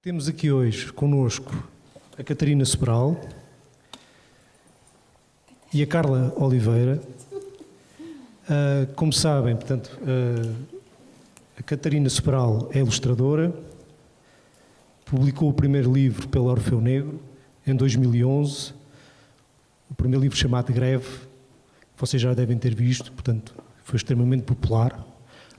Temos aqui hoje connosco a Catarina Sobral e a Carla Oliveira. Como sabem, portanto, a Catarina Sobral é ilustradora, publicou o primeiro livro pela Orfeu Negro em 2011, o primeiro livro chamado Greve, vocês já devem ter visto, portanto, foi extremamente popular,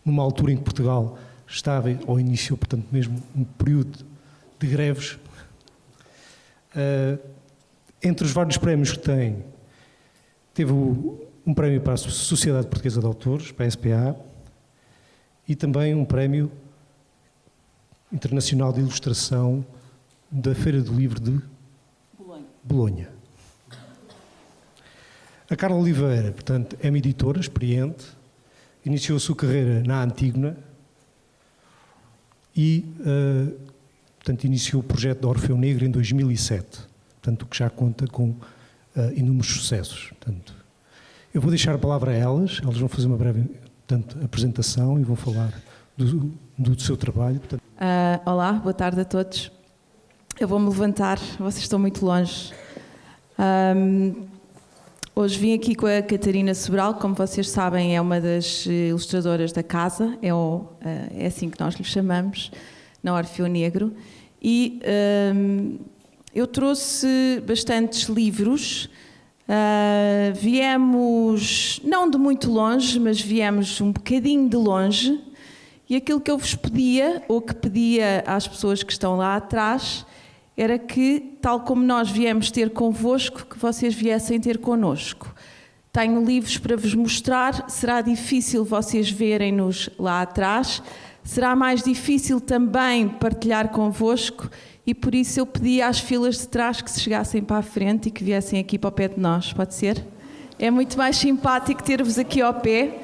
numa altura em que Portugal estava ao início, portanto, mesmo um período de greves. Entre os vários prémios que tem, teve um prémio para a Sociedade Portuguesa de Autores, para a SPA, e também um prémio internacional de ilustração da Feira do Livro de Bolonha. A Carla Oliveira, portanto, é uma editora experiente, iniciou a sua carreira na Antígona e portanto, iniciou o projeto da Orfeu Negro em 2007, portanto, que já conta com inúmeros sucessos. Portanto, eu vou deixar a palavra a elas vão fazer uma breve apresentação e vão falar do seu trabalho. Portanto. Olá, boa tarde a todos. Eu vou-me levantar, vocês estão muito longe. Hoje vim aqui com a Catarina Sobral, como vocês sabem, é uma das ilustradoras da casa, é assim que nós lhe chamamos, na Orfeu Negro, e eu trouxe bastantes livros. Viemos, não de muito longe, mas viemos um bocadinho de longe, e aquilo que eu vos pedia, ou que pedia às pessoas que estão lá atrás, era que, tal como nós viemos ter convosco, que vocês viessem ter connosco. Tenho livros para vos mostrar, será difícil vocês verem-nos lá atrás, será mais difícil também partilhar convosco, e por isso eu pedi às filas de trás que se chegassem para a frente e que viessem aqui para o pé de nós, pode ser? É muito mais simpático ter-vos aqui ao pé.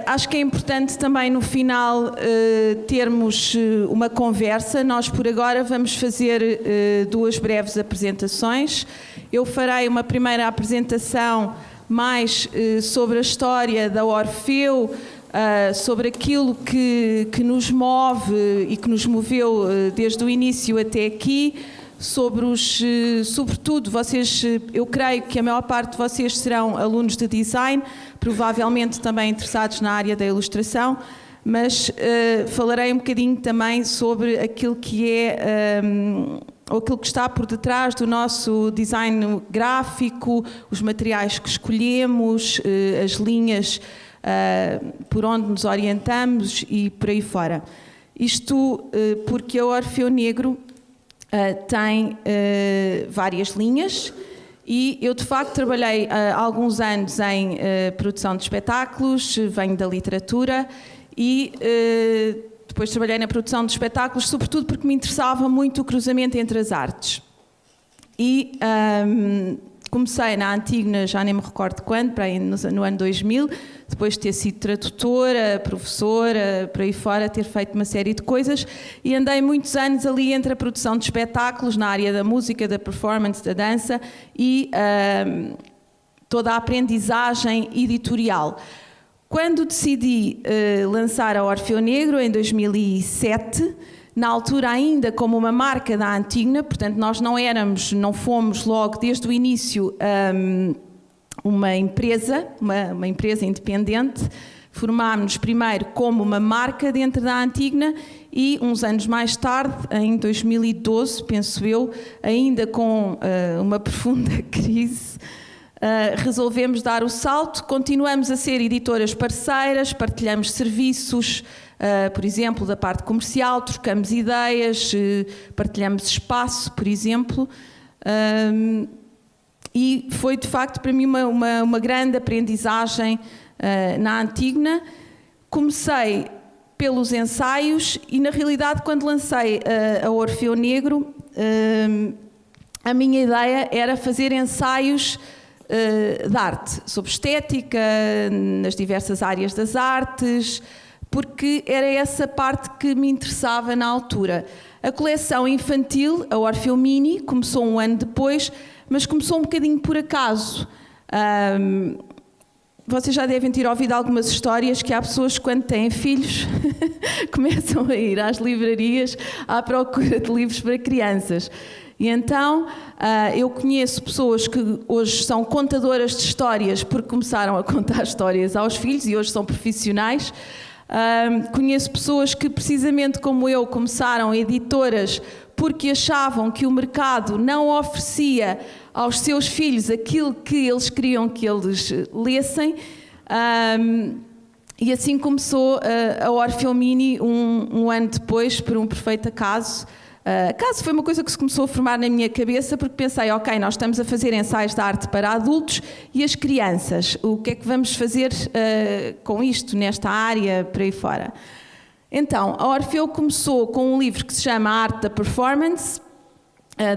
Acho que é importante também no final termos uma conversa. Nós por agora vamos fazer duas breves apresentações. Eu farei uma primeira apresentação mais sobre a história da Orfeu, sobre aquilo que nos move e que nos moveu desde o início até aqui, sobretudo, vocês, eu creio que a maior parte de vocês serão alunos de design, provavelmente também interessados na área da ilustração, mas falarei um bocadinho também sobre aquilo que é, ou aquilo que está por detrás do nosso design gráfico, os materiais que escolhemos, as linhas por onde nos orientamos e por aí fora. Isto porque a Orfeu Negro tem várias linhas e eu de facto trabalhei há alguns anos em produção de espetáculos, venho da literatura e depois trabalhei na produção de espetáculos, sobretudo porque me interessava muito o cruzamento entre as artes. E comecei na Antígona, já nem me recordo quando, para aí no ano 2000, depois de ter sido tradutora, professora, por aí fora, ter feito uma série de coisas, e andei muitos anos ali entre a produção de espetáculos, na área da música, da performance, da dança e toda a aprendizagem editorial. Quando decidi lançar a Orfeu Negro, em 2007, na altura ainda como uma marca da Antígona, portanto nós não fomos logo desde o início uma empresa independente, formámos-nos primeiro como uma marca dentro da Antígona e uns anos mais tarde, em 2012, penso eu, ainda com uma profunda crise, resolvemos dar o salto, continuamos a ser editoras parceiras, partilhamos serviços, por exemplo, da parte comercial, trocamos ideias, partilhamos espaço, por exemplo, e foi de facto para mim uma grande aprendizagem na Antígona. Comecei pelos ensaios e na realidade quando lancei a Orfeu Negro, a minha ideia era fazer ensaios de arte, sobre estética, nas diversas áreas das artes, porque era essa parte que me interessava na altura. A coleção infantil, a Orfeu Mini, começou um ano depois, mas começou um bocadinho por acaso. vocês já devem ter ouvido algumas histórias que há pessoas que, quando têm filhos, começam a ir às livrarias à procura de livros para crianças. E então, eu conheço pessoas que hoje são contadoras de histórias porque começaram a contar histórias aos filhos e hoje são profissionais. Conheço pessoas que, precisamente como eu, começaram editoras porque achavam que o mercado não oferecia aos seus filhos aquilo que eles queriam que eles lessem. E assim começou a Orfeu Mini um ano depois, por um perfeito acaso. Acaso foi uma coisa que se começou a formar na minha cabeça, porque pensei, ok, nós estamos a fazer ensaios de arte para adultos e as crianças, o que é que vamos fazer com isto, nesta área, por aí fora? Então, a Orfeu começou com um livro que se chama Arte da Performance,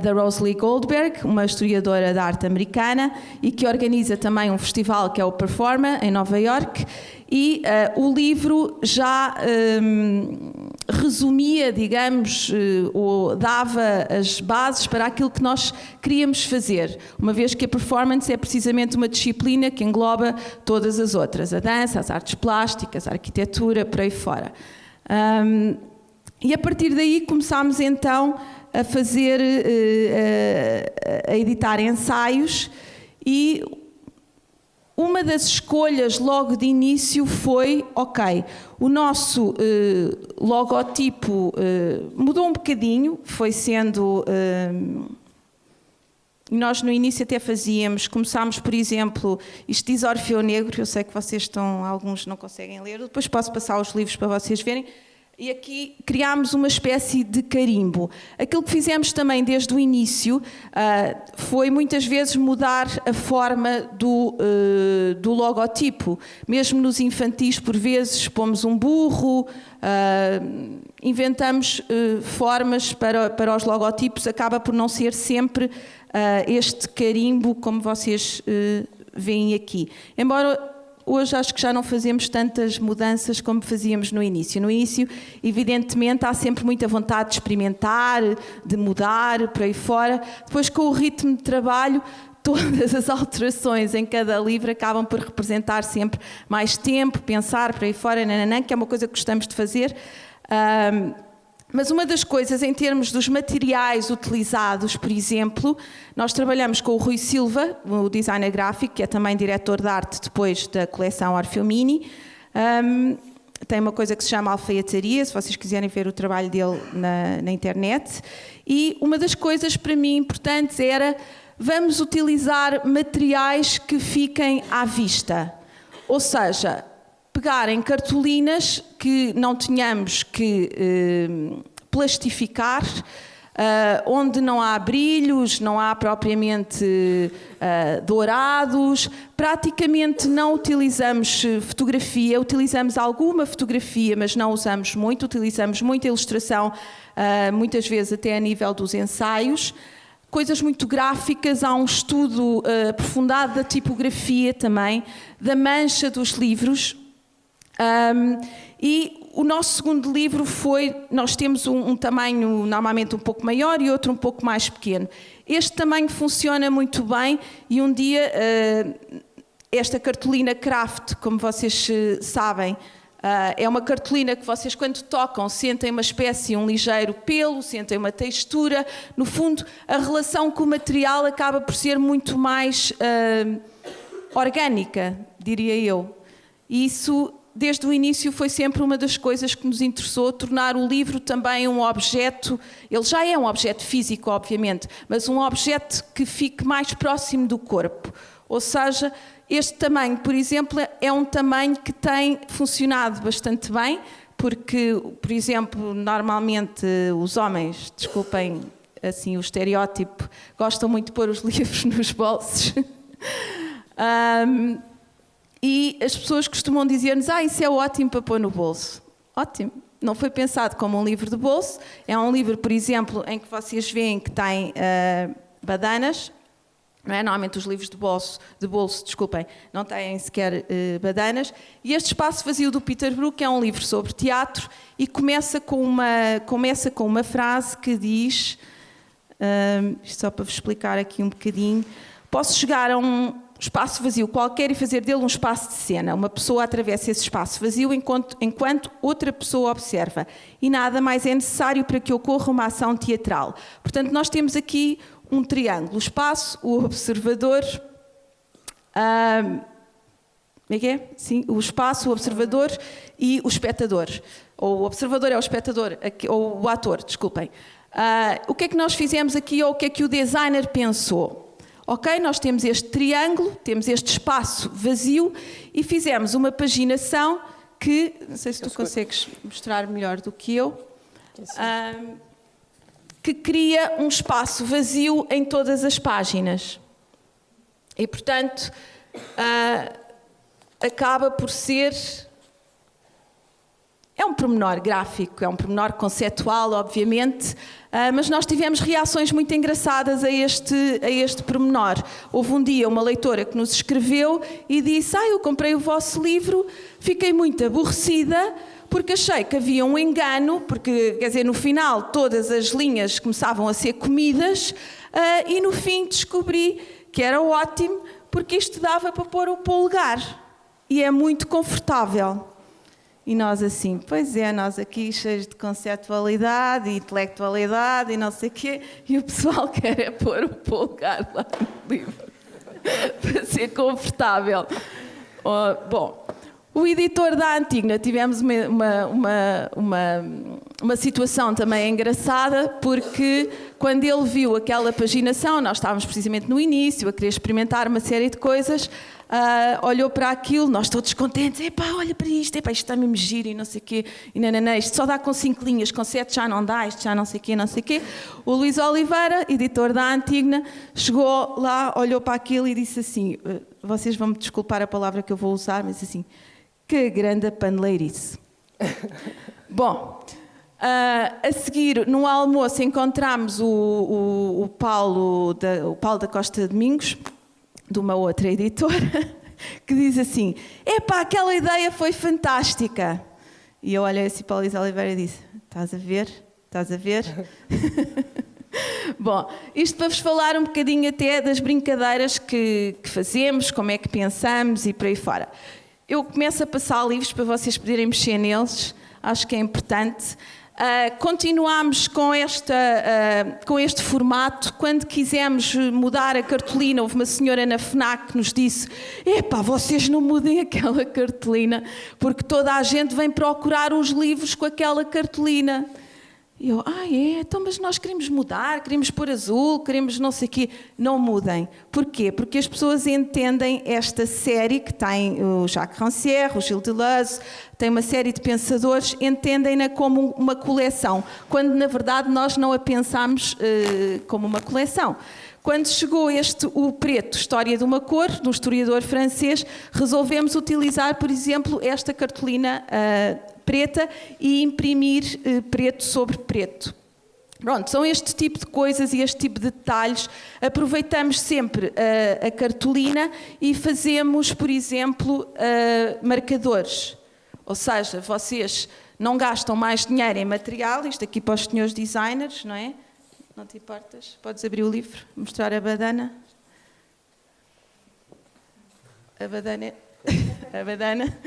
da Rosalie Goldberg, uma historiadora da arte americana, e que organiza também um festival que é o Performa, em Nova Iorque, e o livro já resumia, digamos, ou dava as bases para aquilo que nós queríamos fazer, uma vez que a performance é precisamente uma disciplina que engloba todas as outras, a dança, as artes plásticas, a arquitetura, por aí fora. E a partir daí começámos então a fazer, a editar ensaios, e uma das escolhas logo de início foi, ok, o nosso logotipo mudou um bocadinho, foi sendo... nós no início até começámos, por exemplo, isto diz Orfeu Negro, eu sei que vocês alguns não conseguem ler, depois posso passar os livros para vocês verem. E aqui criámos uma espécie de carimbo. Aquilo que fizemos também desde o início foi muitas vezes mudar a forma do logotipo. Mesmo nos infantis, por vezes, pomos um burro, inventamos formas para os logotipos, acaba por não ser sempre este carimbo como vocês veem aqui. Embora... hoje acho que já não fazemos tantas mudanças como fazíamos no início. No início, evidentemente, há sempre muita vontade de experimentar, de mudar, por aí fora. Depois, com o ritmo de trabalho, todas as alterações em cada livro acabam por representar sempre mais tempo, pensar, por aí fora, que é uma coisa que gostamos de fazer. Mas uma das coisas, em termos dos materiais utilizados, por exemplo, nós trabalhamos com o Rui Silva, o designer gráfico, que é também diretor de arte depois da coleção Orfeu Mini. Tem uma coisa que se chama alfaiataria, se vocês quiserem ver o trabalho dele na internet. E uma das coisas para mim importantes era, vamos utilizar materiais que fiquem à vista. Ou seja... pegarem cartolinas que não tenhamos que plastificar, onde não há brilhos, não há propriamente dourados, praticamente não utilizamos fotografia, utilizamos alguma fotografia, mas não usamos muito, utilizamos muita ilustração, muitas vezes até a nível dos ensaios. Coisas muito gráficas, há um estudo aprofundado da tipografia também, da mancha dos livros. E o nosso segundo livro nós temos um tamanho normalmente um pouco maior e outro um pouco mais pequeno. Este tamanho funciona muito bem e um dia esta cartolina Craft, como vocês sabem, é uma cartolina que vocês quando tocam sentem uma espécie, um ligeiro pelo, sentem uma textura. No fundo, a relação com o material acaba por ser muito mais orgânica, diria eu. E isso... desde o início foi sempre uma das coisas que nos interessou, tornar o livro também um objeto, ele já é um objeto físico, obviamente, mas um objeto que fique mais próximo do corpo. Ou seja, este tamanho, por exemplo, é um tamanho que tem funcionado bastante bem, porque, por exemplo, normalmente os homens, desculpem assim o estereótipo, gostam muito de pôr os livros nos bolsos. E as pessoas costumam dizer-nos, isso é ótimo para pôr no bolso. Ótimo. Não foi pensado como um livro de bolso. É um livro, por exemplo, em que vocês veem que tem badanas. Não é? Normalmente os livros de bolso, não têm sequer badanas. E este Espaço Vazio do Peter Brook é um livro sobre teatro e começa com uma frase que diz, só para vos explicar aqui um bocadinho, posso chegar a um espaço vazio qualquer e fazer dele um espaço de cena. Uma pessoa atravessa esse espaço vazio enquanto outra pessoa observa. E nada mais é necessário para que ocorra uma ação teatral. Portanto, nós temos aqui um triângulo. O espaço, o observador... como é que é? Sim, o espaço, o observador e o espectador. Ou o observador é o espectador, ou o ator, desculpem. O que é que nós fizemos aqui, ou o que é que o designer pensou? Ok, nós temos este triângulo, temos este espaço vazio e fizemos uma paginação que, não sei se tu consegues mostrar melhor do que eu, que cria um espaço vazio em todas as páginas. E, portanto, acaba por ser... É um pormenor gráfico, é um pormenor conceptual, obviamente, mas nós tivemos reações muito engraçadas a este pormenor. Houve um dia uma leitora que nos escreveu e disse: eu comprei o vosso livro, fiquei muito aborrecida porque achei que havia um engano, porque, quer dizer, no final todas as linhas começavam a ser comidas e no fim descobri que era ótimo porque isto dava para pôr o polegar e é muito confortável. E nós assim, pois é, nós aqui cheios de conceptualidade e intelectualidade e não sei o quê, e o pessoal quer é pôr o polegar lá no livro para ser confortável. Bom, o editor da Antigna, tivemos uma situação também engraçada, porque quando ele viu aquela paginação, nós estávamos precisamente no início, a querer experimentar uma série de coisas, olhou para aquilo, nós todos contentes, epá, olha para isto, epá, isto está mesmo giro e não sei o quê, e nananã, isto só dá com 5 linhas, com 7 já não dá, isto já não sei o quê, não sei o quê. O Luís Oliveira, editor da Antigna, chegou lá, olhou para aquilo e disse assim, vocês vão-me desculpar a palavra que eu vou usar, mas assim, que grande paneleirice. Bom, a seguir, no almoço, encontramos o Paulo da Costa Domingos, de uma outra editora, que diz assim, epá, aquela ideia foi fantástica. E eu olhei assim para o Luís Oliveira e disse, estás a ver? Estás a ver? Bom, isto para vos falar um bocadinho até das brincadeiras que fazemos, como é que pensamos e por aí fora. Eu começo a passar livros para vocês poderem mexer neles, acho que é importante. Continuamos com este formato. Quando quisemos mudar a cartolina, houve uma senhora na FNAC que nos disse, epá, vocês não mudem aquela cartolina, porque toda a gente vem procurar os livros com aquela cartolina. E eu, então, mas nós queremos mudar, queremos pôr azul, queremos não sei o quê. Não mudem. Porquê? Porque as pessoas entendem esta série que tem o Jacques Rancière, o Gilles Deleuze, tem uma série de pensadores, entendem-na como uma coleção, quando na verdade nós não a pensamos como uma coleção. Quando chegou o preto, História de uma Cor, de um historiador francês, resolvemos utilizar, por exemplo, esta cartolina preta e imprimir preto sobre preto. Pronto, são este tipo de coisas e este tipo de detalhes. Aproveitamos sempre a cartolina e fazemos, por exemplo, marcadores. Ou seja, vocês não gastam mais dinheiro em material, isto aqui para os senhores designers, não é? Não te importas? Podes abrir o livro, mostrar a badana. A badana. A badana.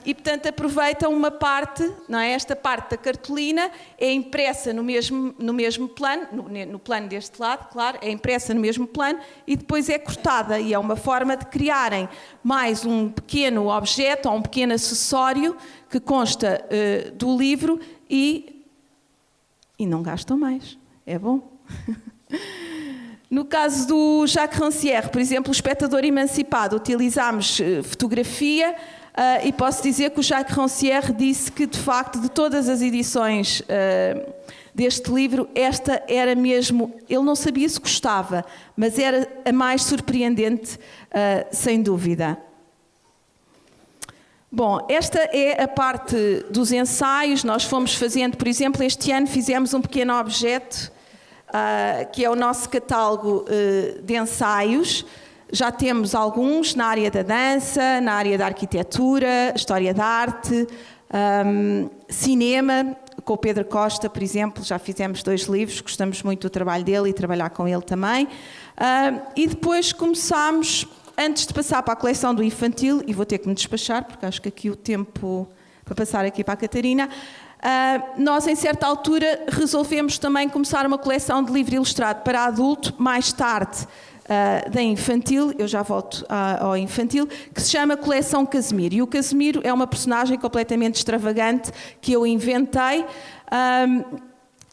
E, portanto, aproveitam uma parte, não é? Esta parte da cartolina é impressa no mesmo plano, no plano deste lado, claro, é impressa no mesmo plano e depois é cortada. E é uma forma de criarem mais um pequeno objeto ou um pequeno acessório que consta do livro e não gastam mais. É bom. No caso do Jacques Rancière, por exemplo, o Espectador Emancipado, utilizámos fotografia e posso dizer que o Jacques Rancière disse que, de facto, de todas as edições deste livro, esta era mesmo... Ele não sabia se gostava, mas era a mais surpreendente, sem dúvida. Bom, esta é a parte dos ensaios. Nós fomos fazendo, por exemplo, este ano fizemos um pequeno objeto, que é o nosso catálogo de ensaios. Já temos alguns na área da dança, na área da arquitetura, história da arte, cinema. com o Pedro Costa, por exemplo, já fizemos 2 livros, gostamos muito do trabalho dele e trabalhar com ele também. E depois começámos, antes de passar para a coleção do infantil, e vou ter que me despachar, porque acho que aqui o tempo para passar aqui para a Catarina, nós em certa altura resolvemos também começar uma coleção de livro ilustrado para adulto, mais tarde da infantil, eu já volto ao infantil, que se chama Coleção Casimiro. E o Casimiro é uma personagem completamente extravagante que eu inventei,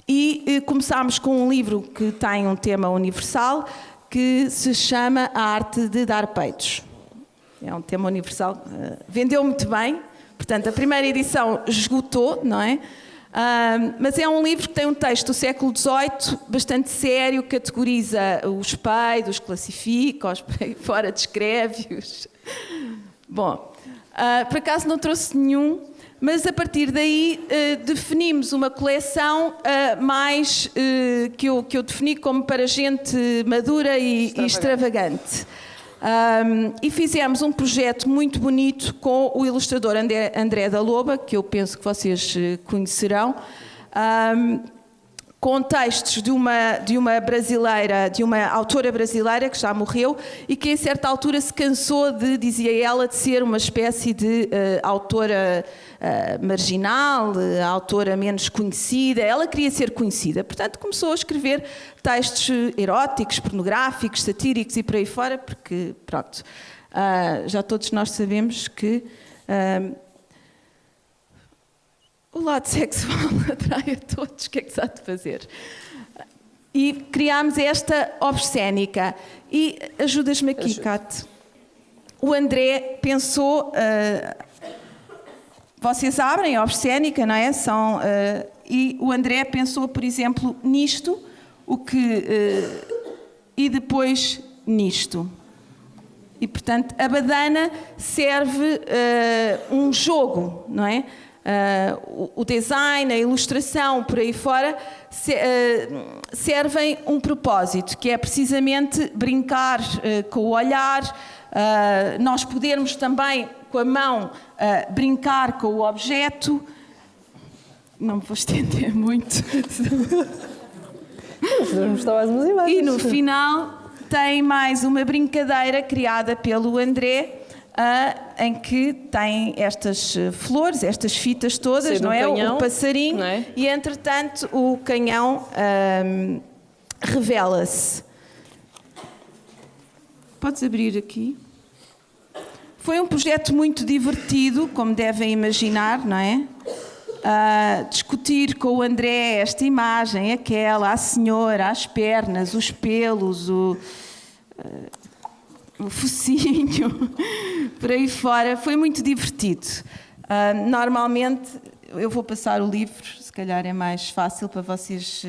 e começámos com um livro que tem um tema universal, que se chama A Arte de Dar Peitos. É um tema universal, vendeu muito bem, portanto a primeira edição esgotou, não é? Mas é um livro que tem um texto do século XVIII bastante sério, categoriza os peidos, classifica-os, fora descreve-os. Bom, por acaso não trouxe nenhum, mas a partir daí definimos uma coleção mais que eu defini como para gente madura e extravagante. E fizemos um projeto muito bonito com o ilustrador André da Loba, que eu penso que vocês conhecerão, com textos de uma brasileira, de uma autora brasileira que já morreu e que em certa altura se cansou de, dizia ela, de ser uma espécie de autora marginal, autora menos conhecida. Ela queria ser conhecida, portanto começou a escrever textos eróticos, pornográficos, satíricos e por aí fora, porque, pronto, já todos nós sabemos que o lado sexual atrai a todos, o que é que se há de fazer? E criámos esta obscénica. E ajudas-me aqui, Cat. O André pensou... vocês abrem a obscénica, não é? E o André pensou, por exemplo, nisto, e depois nisto. E, portanto, a badana serve um jogo, não é? O design, a ilustração, por aí fora, servem um propósito, que é precisamente brincar com o olhar, nós podermos também, com a mão, brincar com o objeto. Não me vou estender muito. E no final tem mais uma brincadeira criada pelo André, em que tem estas flores, estas fitas todas, não é? Canhão, o passarinho, é? E entretanto o canhão revela-se. Podes abrir aqui? Foi um projeto muito divertido, como devem imaginar, não é? Discutir com o André esta imagem, aquela, a senhora, as pernas, os pelos, o focinho, por aí fora. Foi muito divertido. Normalmente, eu vou passar o livro, se calhar é mais fácil para vocês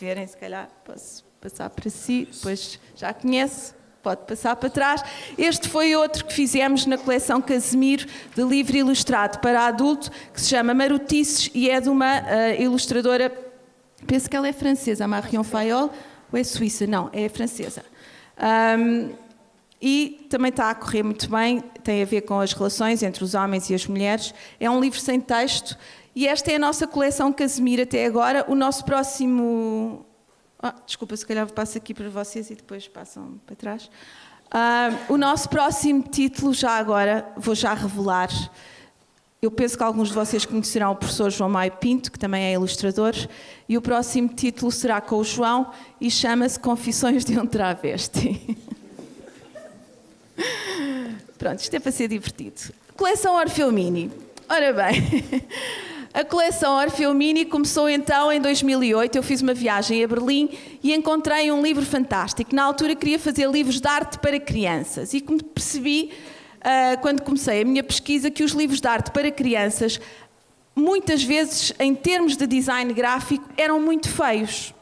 verem, se calhar posso passar para si, depois já conhece, pode passar para trás. Este foi outro que fizemos na coleção Casimiro, de livro ilustrado para adulto, que se chama Marotices e é de uma ilustradora, penso que ela é francesa, a Marion Fayol, ou é suíça? Não, é francesa. E também está a correr muito bem, tem a ver com as relações entre os homens e as mulheres. É um livro sem texto e esta é a nossa coleção Casimiro até agora. O nosso próximo... desculpa, se calhar passo aqui para vocês e depois passam para trás. O nosso próximo título, já agora, vou já revelar. Eu penso que alguns de vocês conhecerão o professor João Maio Pinto, que também é ilustrador, e o próximo título será com o João e chama-se Confissões de um Travesti. Pronto, isto é para ser divertido. Coleção Orfeu Mini. Ora bem, a coleção Orfeu Mini começou então em 2008. Eu fiz uma viagem a Berlim e encontrei um livro fantástico. Na altura queria fazer livros de arte para crianças e percebi, quando comecei a minha pesquisa, que os livros de arte para crianças, muitas vezes, em termos de design gráfico, eram muito feios.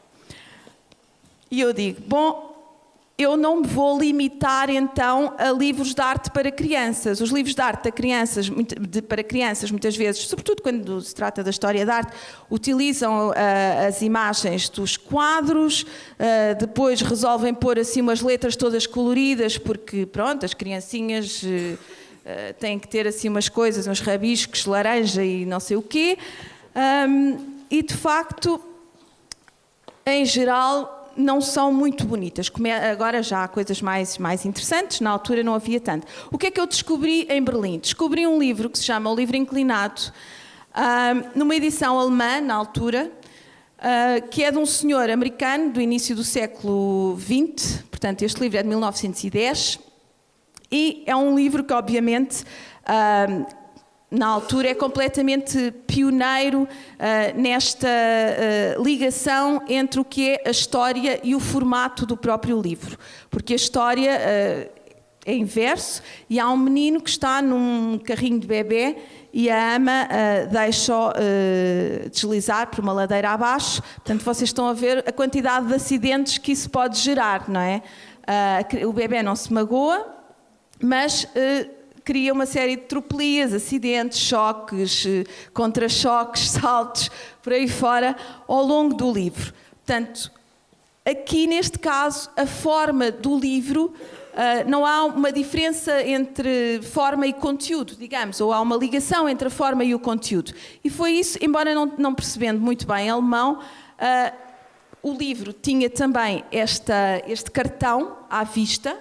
E eu digo, bom, eu não me vou limitar então a livros de arte para crianças. Os livros de arte para crianças, muitas vezes, sobretudo quando se trata da história da arte, utilizam as imagens dos quadros, depois resolvem pôr assim umas letras todas coloridas, porque pronto, as criancinhas têm que ter assim umas coisas, uns rabiscos, laranja e não sei o quê. E de facto, em geral, não são muito bonitas. Agora já há coisas mais interessantes, na altura não havia tanto. O que é que eu descobri em Berlim? Descobri um livro que se chama O Livro Inclinado, numa edição alemã, na altura, que é de um senhor americano do início do século XX, portanto este livro é de 1910, e é um livro que obviamente na altura é completamente pioneiro nesta ligação entre o que é a história e o formato do próprio livro, porque a história é inverso e há um menino que está num carrinho de bebê e a ama deixa-o deslizar por uma ladeira abaixo. Portanto, vocês estão a ver a quantidade de acidentes que isso pode gerar, não é? O bebê não se magoa, mas cria uma série de tropelias, acidentes, choques, contra-choques, saltos, por aí fora, ao longo do livro. Portanto, aqui neste caso, a forma do livro, não há uma diferença entre forma e conteúdo, digamos, ou há uma ligação entre a forma e o conteúdo. E foi isso, embora não percebendo muito bem alemão, o livro tinha também este cartão à vista.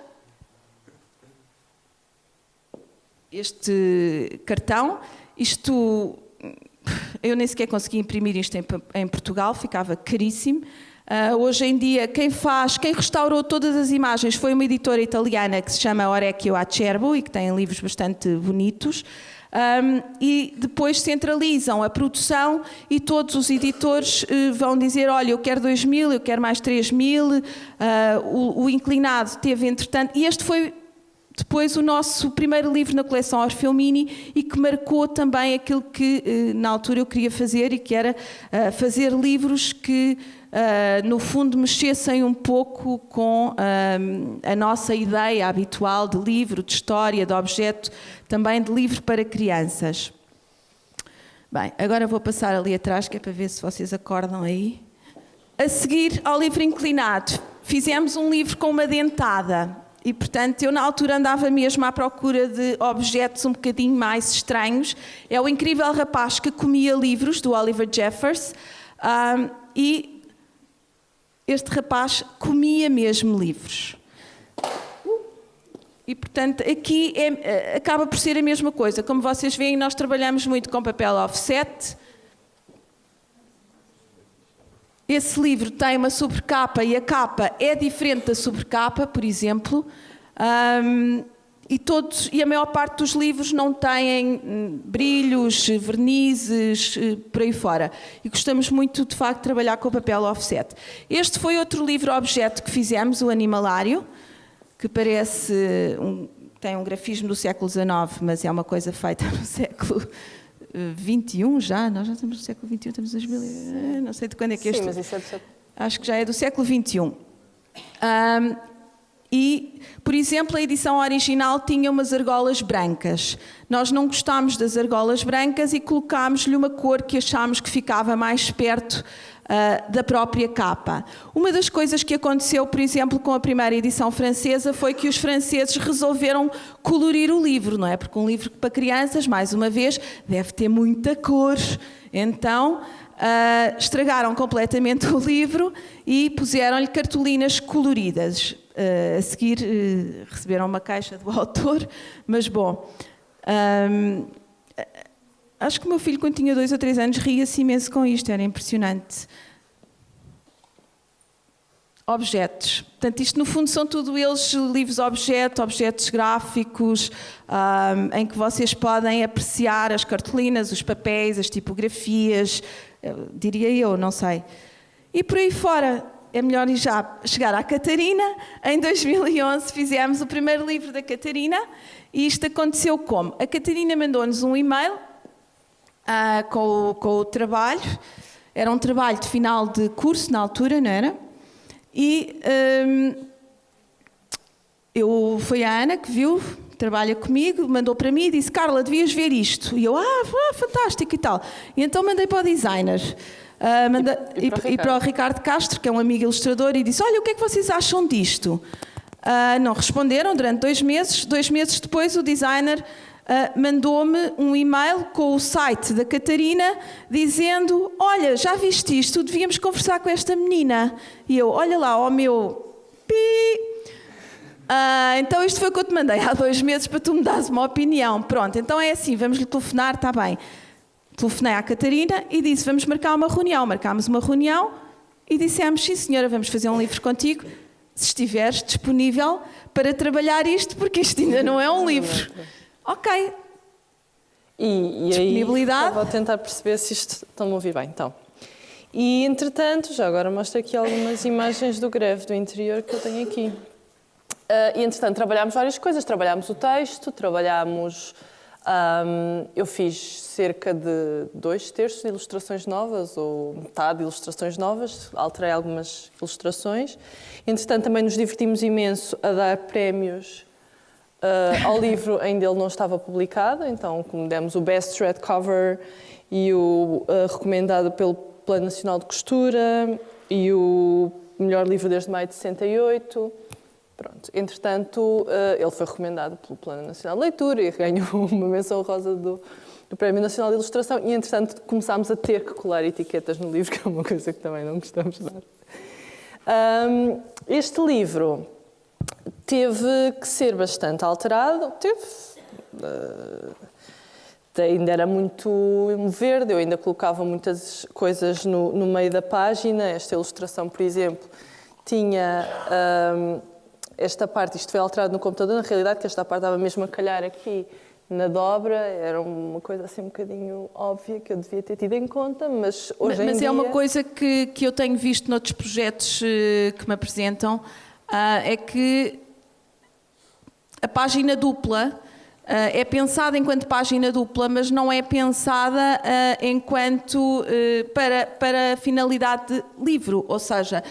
Este cartão, eu nem sequer consegui imprimir isto em Portugal, ficava caríssimo. Hoje em dia, quem restaurou todas as imagens foi uma editora italiana que se chama Orecchio Acerbo e que tem livros bastante bonitos. E depois centralizam a produção e todos os editores vão dizer, olha, eu quero 2.000, eu quero mais 3.000. O Inclinado teve, entretanto, e este foi depois o nosso primeiro livro na coleção Orfeu Mini e que marcou também aquilo que na altura eu queria fazer e que era fazer livros que no fundo mexessem um pouco com a nossa ideia habitual de livro, de história, de objeto, também de livro para crianças. Bem, agora vou passar ali atrás que é para ver se vocês acordam aí. A seguir ao livro Inclinado, fizemos um livro com uma dentada. E, portanto, eu na altura andava mesmo à procura de objetos um bocadinho mais estranhos. É O Incrível Rapaz que Comia Livros, do Oliver Jeffers. E este rapaz comia mesmo livros. E, portanto, aqui acaba por ser a mesma coisa. Como vocês veem, nós trabalhamos muito com papel offset. Esse livro tem uma sobrecapa e a capa é diferente da sobrecapa, por exemplo, e a maior parte dos livros não têm brilhos, vernizes, por aí fora. E gostamos muito, de facto, de trabalhar com o papel offset. Este foi outro livro-objeto que fizemos, o Animalário, que tem um grafismo do século XIX, mas é uma coisa feita no século 21 já, nós já estamos no século 21, estamos em 2000, não sei de quando é que este... Sim, mas isso é do século... Acho que já é do século 21. E, por exemplo, a edição original tinha umas argolas brancas. Nós não gostámos das argolas brancas e colocámos-lhe uma cor que achámos que ficava mais perto da própria capa. Uma das coisas que aconteceu, por exemplo, com a primeira edição francesa foi que os franceses resolveram colorir o livro, não é? Porque um livro para crianças, mais uma vez, deve ter muita cor. Então, estragaram completamente o livro e puseram-lhe cartolinas coloridas. A seguir, receberam uma queixa do autor, mas bom... acho que o meu filho, quando tinha 2 ou 3 anos, ria-se imenso com isto, era impressionante. Objetos. Portanto, isto no fundo são tudo eles livros-objeto, objetos gráficos, em que vocês podem apreciar as cartolinas, os papéis, as tipografias, diria eu, não sei. E por aí fora, é melhor já chegar à Catarina. Em 2011 fizemos o primeiro livro da Catarina e isto aconteceu como? A Catarina mandou-nos um e-mail com o trabalho. Era um trabalho de final de curso na altura, não era? E foi a Ana que viu, trabalha comigo, mandou para mim e disse: Carla, devias ver isto. E eu, fantástico e tal. E então mandei para o designer. E para o Ricardo Castro, que é um amigo ilustrador, e disse: olha, o que é que vocês acham disto? Não responderam durante 2 meses. 2 meses depois o designer mandou-me um e-mail com o site da Catarina dizendo: olha, já viste isto? Devíamos conversar com esta menina. E eu, olha lá, ó meu pi. Então isto foi o que eu te mandei há 2 meses para tu me dares uma opinião. Pronto, então é assim, vamos-lhe telefonar, está bem. Telefonei à Catarina e disse: vamos marcar uma reunião. Marcámos uma reunião e dissemos: sim senhora, vamos fazer um livro contigo, se estiveres disponível para trabalhar isto, porque isto ainda não é um livro. Ok. E disponibilidade. Aí vou tentar perceber se isto estão a ouvir bem, então. E entretanto, já agora mostro aqui algumas imagens do greve do interior que eu tenho aqui. E entretanto trabalhámos várias coisas, trabalhámos o texto, trabalhámos... eu fiz cerca de 2/3 de ilustrações novas, ou metade de ilustrações novas, alterei algumas ilustrações. Entretanto, também nos divertimos imenso a dar prémios ao livro, ainda ele não estava publicado, então como demos o Best Red Cover e o recomendado pelo Plano Nacional de Costura e o melhor livro desde maio de 68. Pronto. Entretanto, ele foi recomendado pelo Plano Nacional de Leitura e ganhou uma menção rosa do Prémio Nacional de Ilustração e, entretanto, começámos a ter que colar etiquetas no livro, que é uma coisa que também não gostamos de dar. Este livro teve que ser bastante alterado, ainda era muito verde, eu ainda colocava muitas coisas no meio da página. Esta ilustração, por exemplo, tinha... esta parte, isto foi alterado no computador, na realidade, que esta parte estava mesmo a calhar aqui na dobra, era uma coisa assim um bocadinho óbvia que eu devia ter tido em conta, mas hoje em dia... Mas é uma coisa que eu tenho visto noutros projetos que me apresentam, é que a página dupla é pensada enquanto página dupla, mas não é pensada enquanto para a finalidade de livro, ou seja...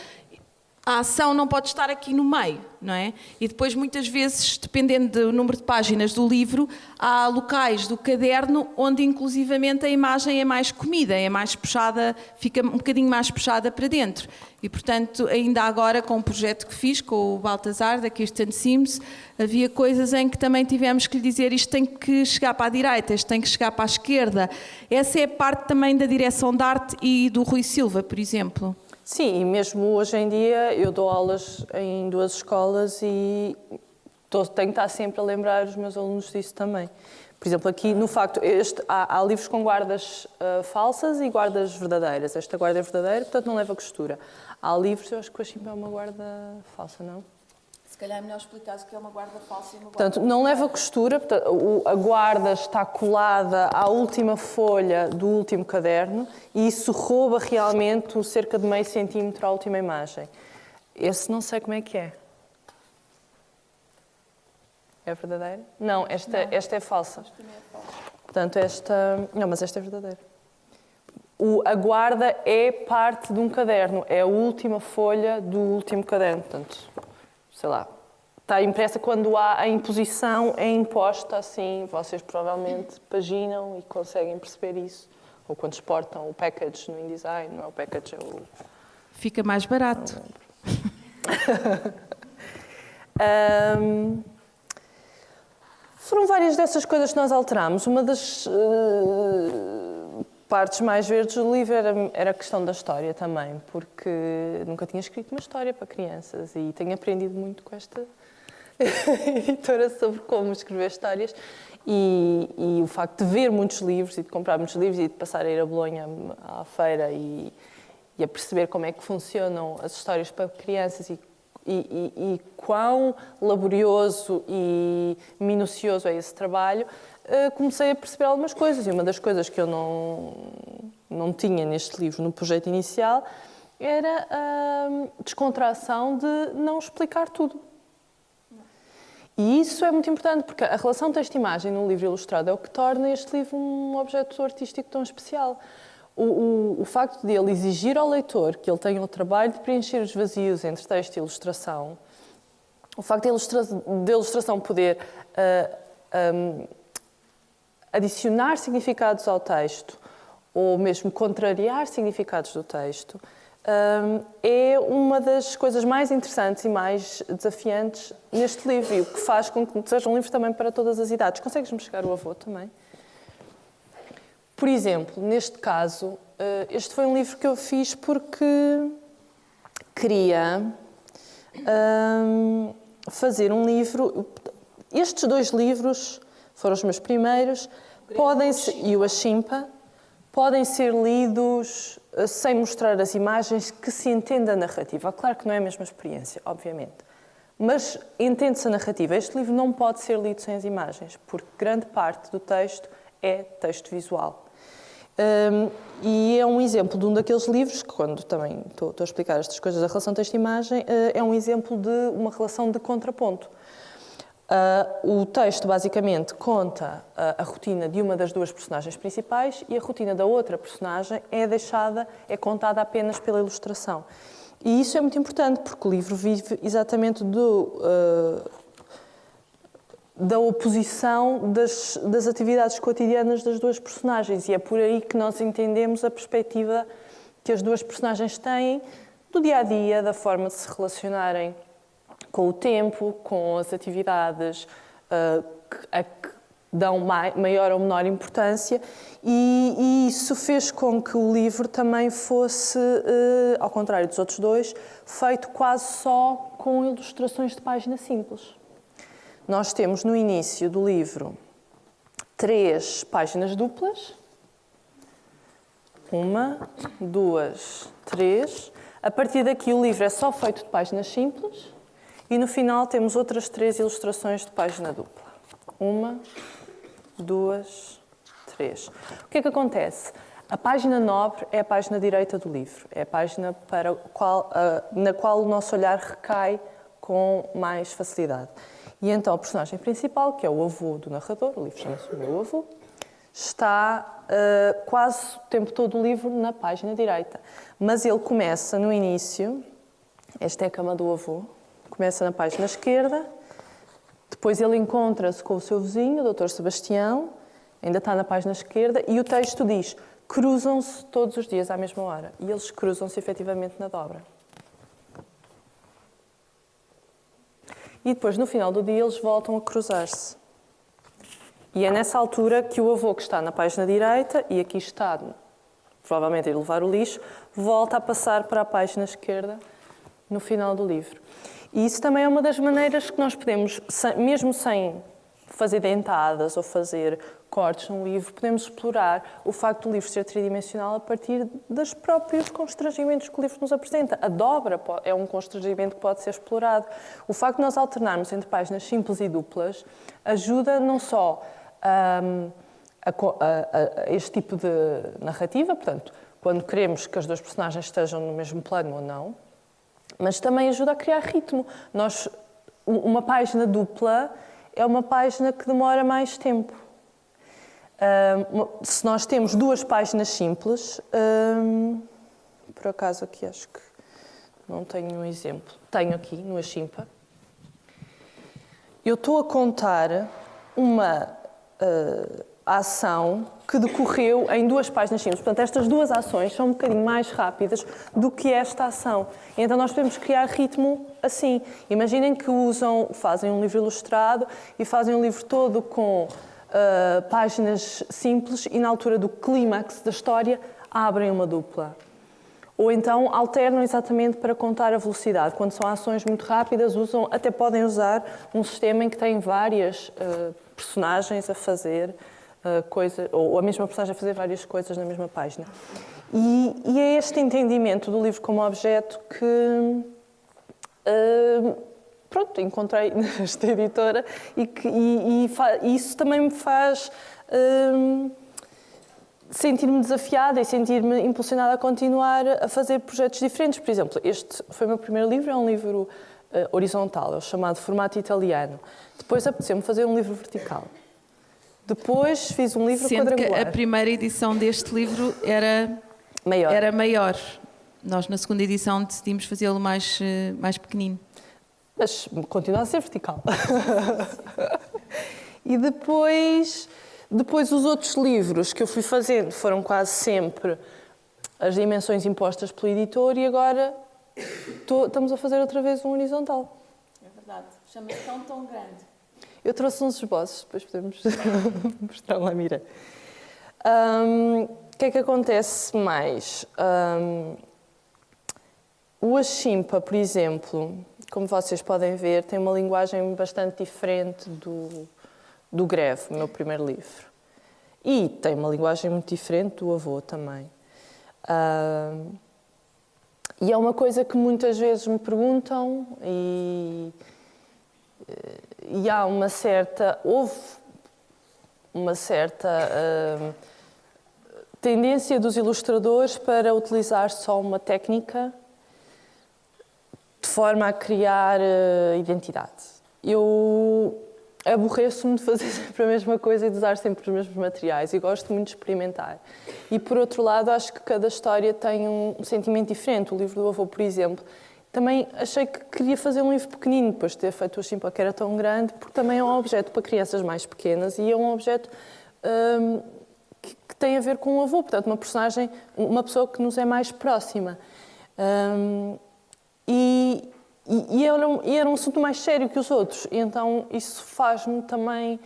A ação não pode estar aqui no meio, não é? E depois, muitas vezes, dependendo do número de páginas do livro, há locais do caderno onde, inclusivamente, a imagem é mais comida, é mais puxada, fica um bocadinho mais puxada para dentro. E, portanto, ainda agora, com o projeto que fiz, com o Baltasar, da Kirsten Sims, havia coisas em que também tivemos que lhe dizer: isto tem que chegar para a direita, isto tem que chegar para a esquerda. Essa é parte também da direção de arte e do Rui Silva, por exemplo. Sim, e mesmo hoje em dia eu dou aulas em 2 escolas e tenho que estar sempre a lembrar os meus alunos disso também. Por exemplo, aqui no facto, há livros com guardas falsas e guardas verdadeiras. Esta guarda é verdadeira, portanto não leva costura. Há livros, eu acho que o Chimpa é uma guarda falsa, não? Se calhar é melhor explicar o que é uma guarda falsa e uma guarda... Portanto, não leva costura, portanto, a guarda está colada à última folha do último caderno e isso rouba realmente cerca de meio centímetro à última imagem. Esse não sei como é que é. É verdadeira? Não, esta é falsa. Portanto, não, mas esta é verdadeira. A guarda é parte de um caderno, é a última folha do último caderno, portanto... sei lá, está impressa quando há a imposição, é imposta assim, vocês provavelmente paginam e conseguem perceber isso. Ou quando exportam o package no InDesign, não é o package, é o... Fica mais barato. Foram várias dessas coisas que nós alterámos. Uma das partes mais verdes do livro era a questão da história também, porque nunca tinha escrito uma história para crianças e tenho aprendido muito com esta editora sobre como escrever histórias e o facto de ver muitos livros e de comprar muitos livros e de passar a ir a Bolonha à feira e a perceber como é que funcionam as histórias para crianças e quão laborioso e minucioso é esse trabalho, comecei a perceber algumas coisas. E uma das coisas que eu não tinha neste livro, no projeto inicial, era a descontração de não explicar tudo. E isso é muito importante, porque a relação texto-imagem no livro ilustrado é o que torna este livro um objeto artístico tão especial. O facto de ele exigir ao leitor que ele tenha o trabalho de preencher os vazios entre texto e ilustração, o facto de a ilustração poder adicionar significados ao texto ou mesmo contrariar significados do texto, é uma das coisas mais interessantes e mais desafiantes neste livro, e o que faz com que seja um livro também para todas as idades. Consegues-me chegar o avô também? Por exemplo, neste caso, este foi um livro que eu fiz porque queria fazer um livro. Estes 2 livros foram os meus primeiros, e o Ashimpa, podem ser lidos sem mostrar as imagens, que se entenda a narrativa. Claro que não é a mesma experiência, obviamente, mas entende-se a narrativa. Este livro não pode ser lido sem as imagens, porque grande parte do texto é texto visual. E é um exemplo de um daqueles livros que, quando também estou a explicar estas coisas da relação texto-imagem, é um exemplo de uma relação de contraponto. O texto basicamente conta a rotina de uma das 2 personagens principais, e a rotina da outra personagem é contada apenas pela ilustração. E isso é muito importante, porque o livro vive exatamente da oposição das atividades cotidianas das 2 personagens, e é por aí que nós entendemos a perspectiva que as 2 personagens têm do dia-a-dia, da forma de se relacionarem com o tempo, com as atividades a que dão maior ou menor importância, e isso fez com que o livro também fosse, ao contrário dos outros 2, feito quase só com ilustrações de página simples. Nós temos no início do livro 3 páginas duplas. 1, 2, 3. A partir daqui o livro é só feito de páginas simples. E no final temos outras 3 ilustrações de página dupla. 1, 2, 3. O que é que acontece? A página nobre é a página direita do livro. É a página na qual o nosso olhar recai com mais facilidade. E então o personagem principal, que é o avô do narrador, o livro chama-se O Meu Avô, está quase o tempo todo do livro na página direita. Mas ele começa no início, esta é a cama do avô, começa na página esquerda, depois ele encontra-se com o seu vizinho, o Dr. Sebastião, ainda está na página esquerda, e o texto diz: cruzam-se todos os dias à mesma hora. E eles cruzam-se efetivamente na dobra. E depois, no final do dia, eles voltam a cruzar-se. E é nessa altura que o avô, que está na página direita, e aqui está, provavelmente a ir levar o lixo, volta a passar para a página esquerda no final do livro. E isso também é uma das maneiras que nós podemos, mesmo sem fazer dentadas ou fazer cortes no livro, podemos explorar o facto do livro ser tridimensional a partir dos próprios constrangimentos que o livro nos apresenta. A dobra é um constrangimento que pode ser explorado. O facto de nós alternarmos entre páginas simples e duplas ajuda não só a este tipo de narrativa, portanto, quando queremos que as 2 personagens estejam no mesmo plano ou não, mas também ajuda a criar ritmo. Uma página dupla é uma página que demora mais tempo. Se nós temos 2 páginas simples, por acaso aqui acho que não tenho um exemplo, tenho aqui no Ashimpa, eu estou a contar uma ação que decorreu em 2 páginas simples. Portanto, estas 2 ações são um bocadinho mais rápidas do que esta ação. Então, nós podemos criar ritmo assim. Imaginem que fazem um livro ilustrado e fazem um livro todo com páginas simples e, na altura do clímax da história, abrem uma dupla. Ou então alternam exatamente para contar a velocidade. Quando são ações muito rápidas, até podem usar um sistema em que tem várias personagens a fazer ou a mesma personagem a fazer várias coisas na mesma página. E é este entendimento do livro como objeto que encontrei nesta editora e isso também me faz sentir-me desafiada e sentir-me impulsionada a continuar a fazer projetos diferentes. Por exemplo, este foi o meu primeiro livro, é um livro horizontal, é o chamado formato italiano. Depois apeteceu-me fazer um livro vertical. Depois fiz um livro quadrangular. Sendo que a primeira edição deste livro era maior. Nós, na segunda edição, decidimos fazê-lo mais pequenino. Mas continua a ser vertical. E depois os outros livros que eu fui fazendo foram quase sempre as dimensões impostas pelo editor e agora estamos a fazer outra vez um horizontal. É verdade. Chama-se Tão Grande. Eu trouxe uns esboços, depois podemos mostrar lá, Mira. O que é que acontece mais? O Ashimpa, por exemplo, como vocês podem ver, tem uma linguagem bastante diferente do Greve, o meu primeiro livro. E tem uma linguagem muito diferente do Avô também. E é uma coisa que muitas vezes me perguntam e há houve uma certa tendência dos ilustradores para utilizar só uma técnica de forma a criar identidade. Eu aborreço-me de fazer sempre a mesma coisa e de usar sempre os mesmos materiais e gosto muito de experimentar. E, por outro lado, acho que cada história tem um sentimento diferente. O livro do Avô, por exemplo, também achei que queria fazer um livro pequenino, depois de ter feito o Ashimpa, que era tão grande, porque também é um objeto para crianças mais pequenas e é um objeto que tem a ver com o avô, portanto, uma personagem, uma pessoa que nos é mais próxima. E era um assunto mais sério que os outros, e então isso faz-me também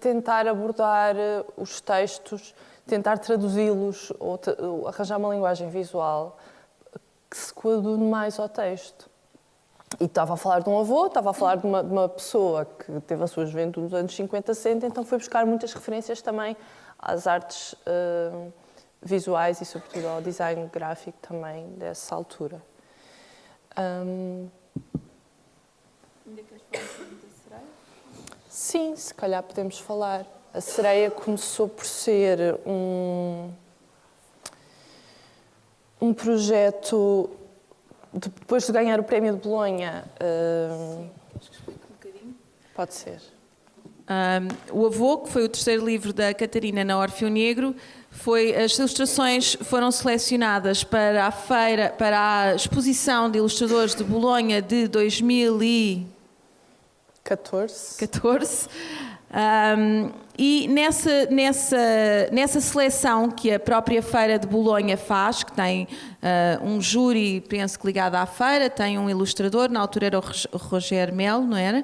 tentar abordar os textos, tentar traduzi-los ou arranjar uma linguagem visual que se coadune mais ao texto. E estava a falar de um avô, estava a falar de uma pessoa que teve a sua juventude nos anos 50, 60, então foi buscar muitas referências também às artes visuais e, sobretudo, ao design gráfico também dessa altura. Ainda queres falar sobre a sereia? Sim, se calhar podemos falar. A sereia começou por ser um projeto, depois de ganhar o prémio de Bolonha. Queres que explique um bocadinho? Pode ser. O Avô, que foi o terceiro livro da Catarina na Orfeu Negro, as ilustrações foram selecionadas para a feira, para a exposição de ilustradores de Bolonha de 2014. E nessa seleção que a própria Feira de Bolonha faz, que tem um júri, penso que ligado à feira, tem um ilustrador, na altura era o Roger Melo, não era?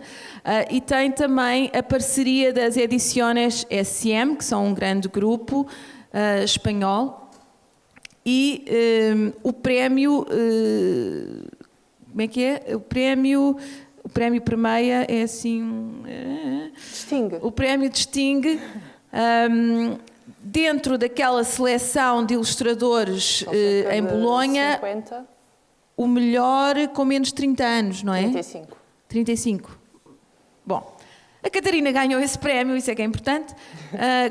E tem também a parceria das Ediciones SM, que são um grande grupo espanhol, e o prémio, como é que é? O prémio Premeia é assim... Distingue. O prémio distingue, dentro daquela seleção de ilustradores em Bolonha, 50. o melhor com menos de 30 anos, não é? 35. 35. Bom, a Catarina ganhou esse prémio, isso é que é importante,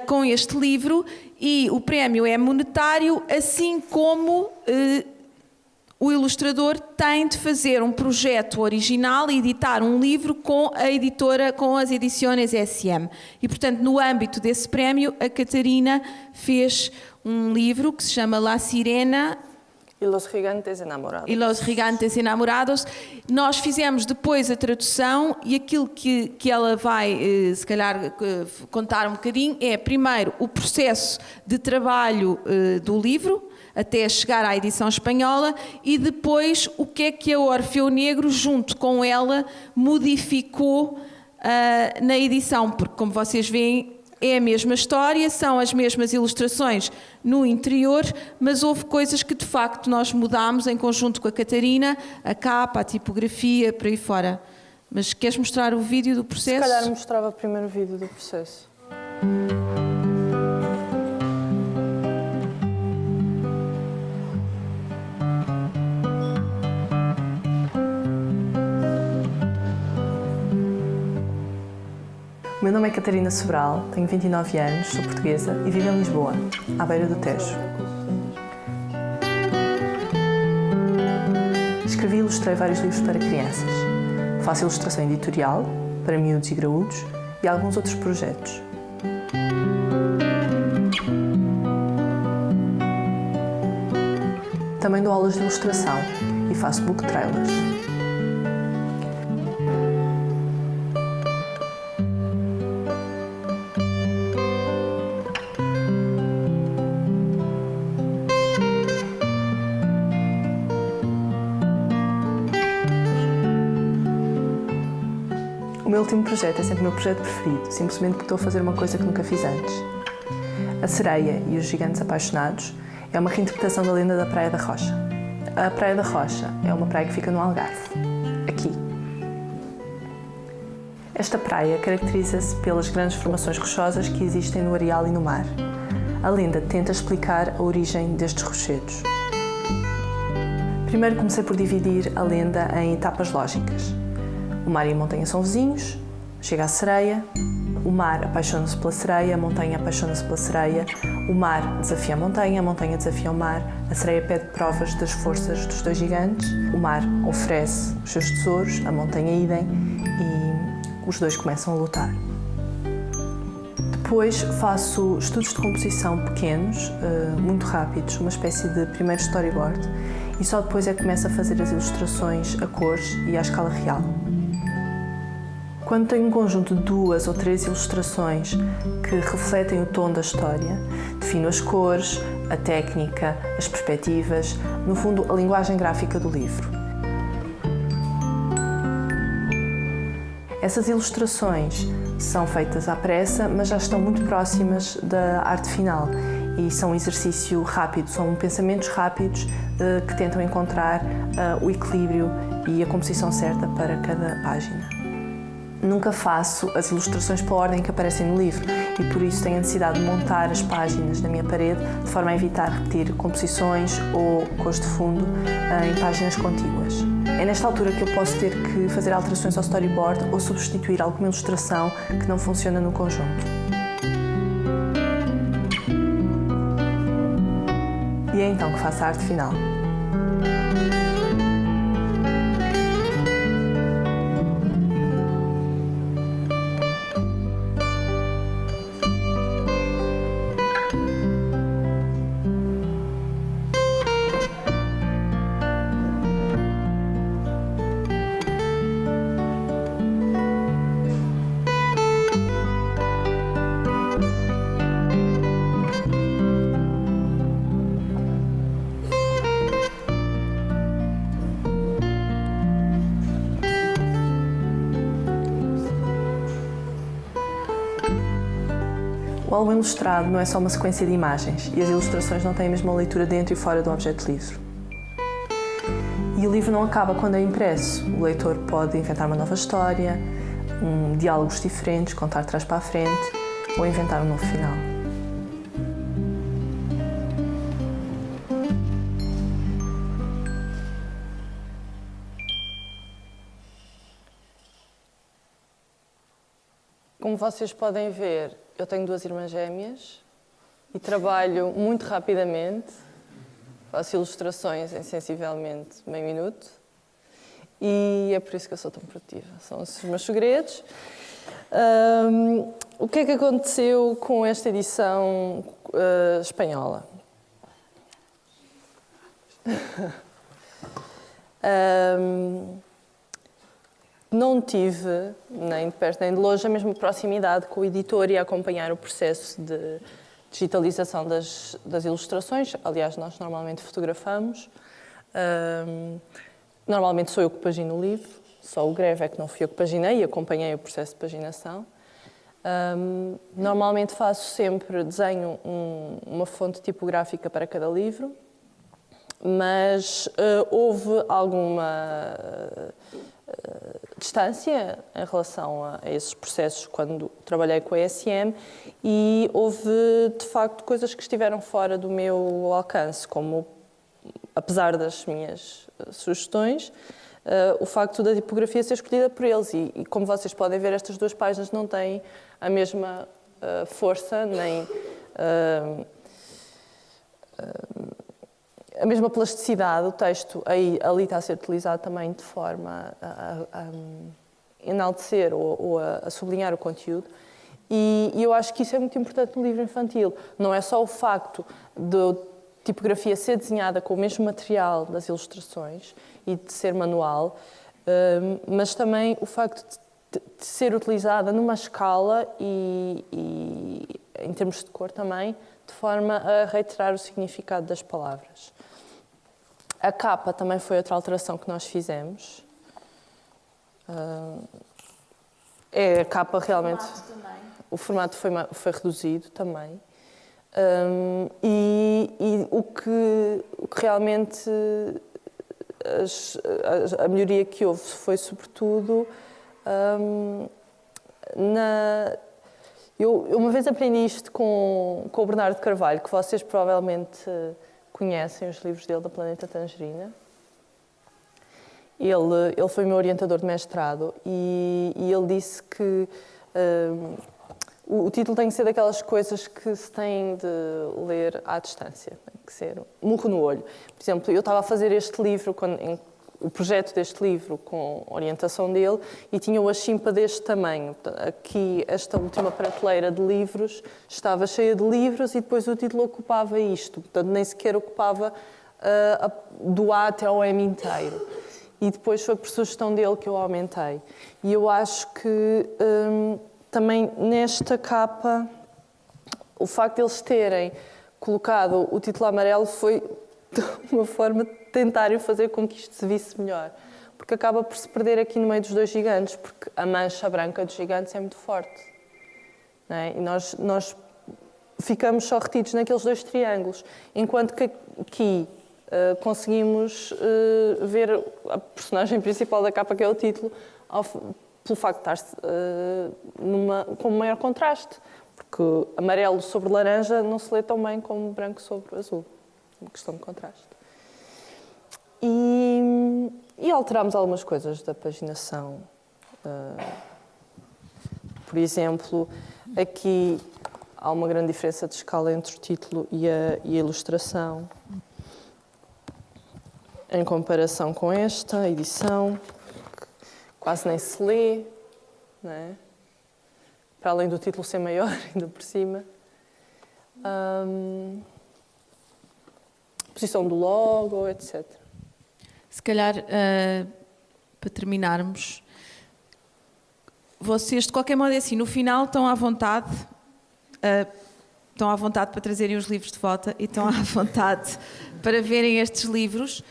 com este livro, e o prémio é monetário, assim como o ilustrador tem de fazer um projeto original e editar um livro com a editora, com as Ediciones SM. E, portanto, no âmbito desse prémio, a Catarina fez um livro que se chama La Sirena E Los Gigantes Enamorados. e Los Gigantes Enamorados. Nós fizemos depois a tradução e aquilo que ela vai, se calhar, contar um bocadinho é, primeiro, o processo de trabalho do livro, até chegar à edição espanhola, e depois o que é que a Orfeu Negro, junto com ela, modificou na edição, porque, como vocês veem, é a mesma história, são as mesmas ilustrações no interior, mas houve coisas que, de facto, nós mudámos em conjunto com a Catarina, a capa, a tipografia, por aí fora. Mas queres mostrar o vídeo do processo? Se calhar mostrava primeiro o vídeo do processo. O meu nome é Catarina Sobral, tenho 29 anos, sou portuguesa e vivo em Lisboa, à beira do Tejo. Escrevi e ilustrei vários livros para crianças. Faço ilustração editorial, para miúdos e graúdos e alguns outros projetos. Também dou aulas de ilustração e faço book trailers. último projeto é sempre o meu projeto preferido, simplesmente porque estou a fazer uma coisa que nunca fiz antes. A Sereia e os Gigantes Apaixonados é uma reinterpretação da lenda da Praia da Rocha. A Praia da Rocha é uma praia que fica no Algarve, aqui. Esta praia caracteriza-se pelas grandes formações rochosas que existem no areal e no mar. A lenda tenta explicar a origem destes rochedos. Primeiro comecei por dividir a lenda em etapas lógicas. O mar e a montanha são vizinhos, chega à sereia, o mar apaixona-se pela sereia, a montanha apaixona-se pela sereia, o mar desafia a montanha desafia o mar, a sereia pede provas das forças dos dois gigantes, o mar oferece os seus tesouros, a montanha idem, e os dois começam a lutar. Depois faço estudos de composição pequenos, muito rápidos, uma espécie de primeiro storyboard, e só depois é que começo a fazer as ilustrações a cores e à escala real. Quando tenho um conjunto de 2 ou 3 ilustrações que refletem o tom da história, defino as cores, a técnica, as perspectivas, no fundo, a linguagem gráfica do livro. Essas ilustrações são feitas à pressa, mas já estão muito próximas da arte final e são um exercício rápido, são pensamentos rápidos que tentam encontrar o equilíbrio e a composição certa para cada página. Nunca faço as ilustrações pela ordem que aparecem no livro e por isso tenho a necessidade de montar as páginas na minha parede de forma a evitar repetir composições ou cores de fundo em páginas contíguas. É nesta altura que eu posso ter que fazer alterações ao storyboard ou substituir alguma ilustração que não funciona no conjunto. E é então que faço a arte final. O álbum ilustrado não é só uma sequência de imagens e as ilustrações não têm a mesma leitura dentro e fora do objeto livro. E o livro não acaba quando é impresso. O leitor pode inventar uma nova história, diálogos diferentes, contar de trás para a frente ou inventar um novo final. Como vocês podem ver, eu tenho 2 irmãs gêmeas e trabalho muito rapidamente. Faço ilustrações em sensivelmente meio minuto e é por isso que eu sou tão produtiva. São os meus segredos. O que é que aconteceu com esta edição espanhola? Não tive, nem de perto nem de longe, a mesma proximidade com o editor e a acompanhar o processo de digitalização das ilustrações. Aliás, nós normalmente fotografamos. Normalmente sou eu que pagino o livro, só o Greve é que não fui eu que paginei e acompanhei o processo de paginação. Normalmente desenho uma fonte tipográfica para cada livro, mas houve alguma distância em relação a esses processos quando trabalhei com a ESM e houve, de facto, coisas que estiveram fora do meu alcance, como, apesar das minhas sugestões, o facto da tipografia ser escolhida por eles. E como vocês podem ver, estas 2 páginas não têm a mesma força, nem a mesma plasticidade. O texto ali está a ser utilizado também de forma a enaltecer ou a sublinhar o conteúdo. E eu acho que isso é muito importante no livro infantil. Não é só o facto de tipografia ser desenhada com o mesmo material das ilustrações e de ser manual, mas também o facto de ser utilizada numa escala e em termos de cor também, de forma a reiterar o significado das palavras. A capa também foi outra alteração que nós fizemos. É, a capa realmente... O formato foi reduzido também. E o que realmente a melhoria que houve foi sobretudo eu uma vez aprendi isto com o Bernardo Carvalho, que vocês provavelmente conhecem os livros dele, da Planeta Tangerina. Ele foi meu orientador de mestrado e ele disse que o título tem que ser daquelas coisas que se tem de ler à distância, tem que ser murro no olho. Por exemplo, eu estava a fazer este livro, o projeto deste livro com orientação dele, e tinha o Achimpa deste tamanho. Aqui, esta última prateleira de livros estava cheia de livros e depois o título ocupava isto, portanto nem sequer ocupava do A até ao M inteiro. E depois foi por sugestão dele que eu aumentei. E eu acho que também nesta capa, o facto de eles terem colocado o título amarelo foi uma forma de tentarem fazer com que isto se visse melhor. Porque acaba por se perder aqui no meio dos dois gigantes, porque a mancha branca dos gigantes é muito forte. Não é? E nós ficamos só retidos naqueles dois triângulos, enquanto que aqui conseguimos ver a personagem principal da capa, que é o título, pelo facto de estar com um maior contraste, porque amarelo sobre laranja não se lê tão bem como branco sobre azul, uma questão de contraste. E alterámos algumas coisas da paginação. Por exemplo, aqui há uma grande diferença de escala entre o título e a ilustração, em comparação com esta edição, que quase nem se lê, não é? Para além do título ser maior, ainda por cima. Posição do logo, etc. Se calhar, para terminarmos, vocês, de qualquer modo, é assim, no final estão à vontade para trazerem os livros de volta e estão à vontade para verem estes livros.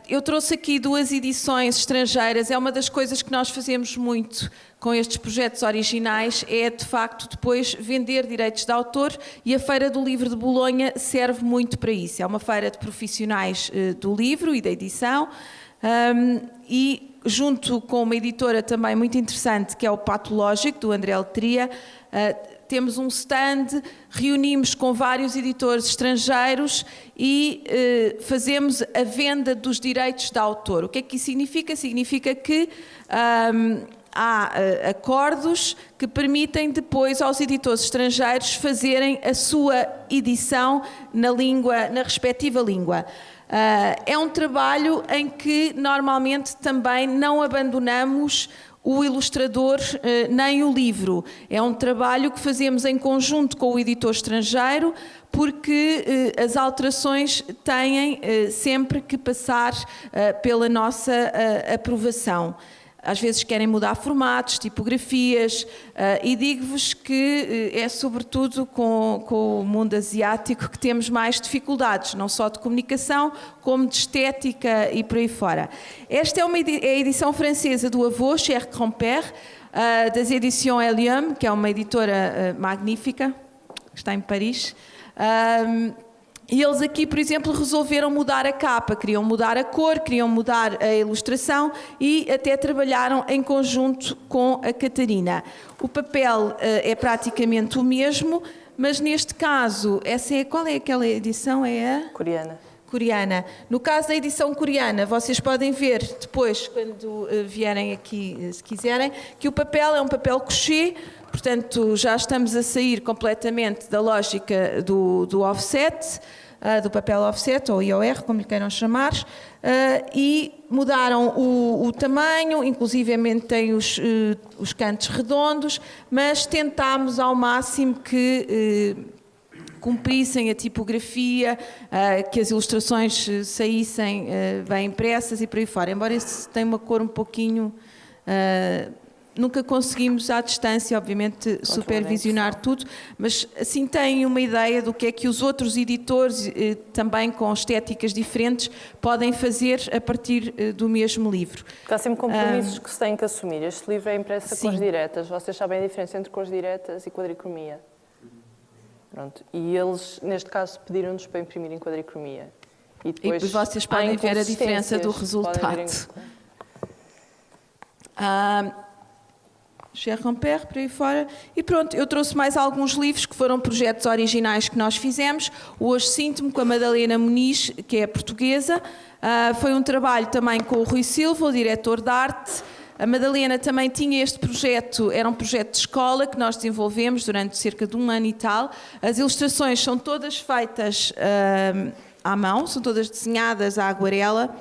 Eu trouxe aqui 2 edições estrangeiras. É uma das coisas que nós fazemos muito com estes projetos originais, é de facto depois vender direitos de autor, e a Feira do Livro de Bolonha serve muito para isso. É uma feira de profissionais do livro e da edição, e junto com uma editora também muito interessante, que é o Patológico, do André Letria, temos um stand, reunimos com vários editores estrangeiros e fazemos a venda dos direitos de autor. O que é que isso significa? Significa que há acordos que permitem depois aos editores estrangeiros fazerem a sua edição na respectiva língua. É um trabalho em que normalmente também não abandonamos o ilustrador nem o livro. É um trabalho que fazemos em conjunto com o editor estrangeiro, porque as alterações têm sempre que passar pela nossa aprovação. Às vezes querem mudar formatos, tipografias, e digo-vos que é sobretudo com o mundo asiático que temos mais dificuldades, não só de comunicação, como de estética e por aí fora. Esta é a edição francesa do Avô, Cher Grand-Père, das Editions Helium, que é uma editora magnífica, que está em Paris. E eles aqui, por exemplo, resolveram mudar a capa, queriam mudar a cor, queriam mudar a ilustração e até trabalharam em conjunto com a Catarina. O papel é praticamente o mesmo, mas neste caso, qual é aquela edição? É a? Coreana. No caso da edição coreana, vocês podem ver depois, quando vierem aqui, se quiserem, que o papel é um papel couché. Portanto, já estamos a sair completamente da lógica do offset, do papel offset, ou IOR, como lhe queiram chamar, e mudaram o tamanho, inclusivamente tem os cantos redondos, mas tentámos ao máximo que cumprissem a tipografia, que as ilustrações saíssem bem impressas e por aí fora. Embora isso tenha uma cor um pouquinho nunca conseguimos à distância, obviamente, supervisionar tudo, mas assim têm uma ideia do que é que os outros editores, também com estéticas diferentes, podem fazer a partir do mesmo livro. Há sempre compromissos que se têm que assumir. Este livro é impresso a Sim. cores diretas. Vocês sabem a diferença entre cores diretas e quadricromia? Pronto. E eles, neste caso, pediram-nos para imprimir em quadricromia. E depois vocês podem ver a diferença do resultado. Cher-Rampère, por aí fora. E pronto, eu trouxe mais alguns livros que foram projetos originais que nós fizemos. O Hoje Sinto-me, com a Madalena Muniz, que é portuguesa. Foi um trabalho também com o Rui Silva, o diretor de arte. A Madalena também tinha este projeto, era um projeto de escola que nós desenvolvemos durante cerca de 1 ano e tal. As ilustrações são todas feitas à mão, são todas desenhadas à aguarela.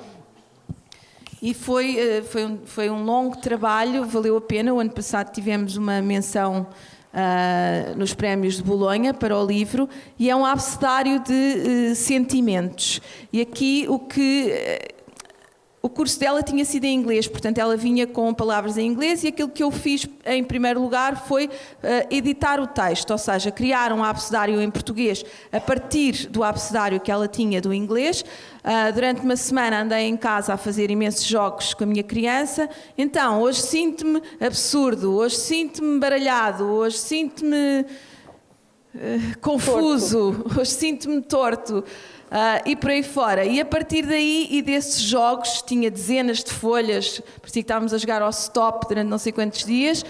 E foi um longo trabalho, valeu a pena. O ano passado tivemos uma menção nos prémios de Bolonha para o livro, e é um abecedário de sentimentos. E aqui o curso dela tinha sido em inglês, portanto ela vinha com palavras em inglês, e aquilo que eu fiz em primeiro lugar foi editar o texto, ou seja, criar um abecedário em português a partir do abecedário que ela tinha do inglês. Durante uma semana andei em casa a fazer imensos jogos com a minha criança. Então, hoje sinto-me absurdo, hoje sinto-me baralhado, hoje sinto-me confuso, hoje sinto-me torto. E por aí fora. E a partir daí e desses jogos, tinha dezenas de folhas, parecia que estávamos a jogar ao stop durante não sei quantos dias,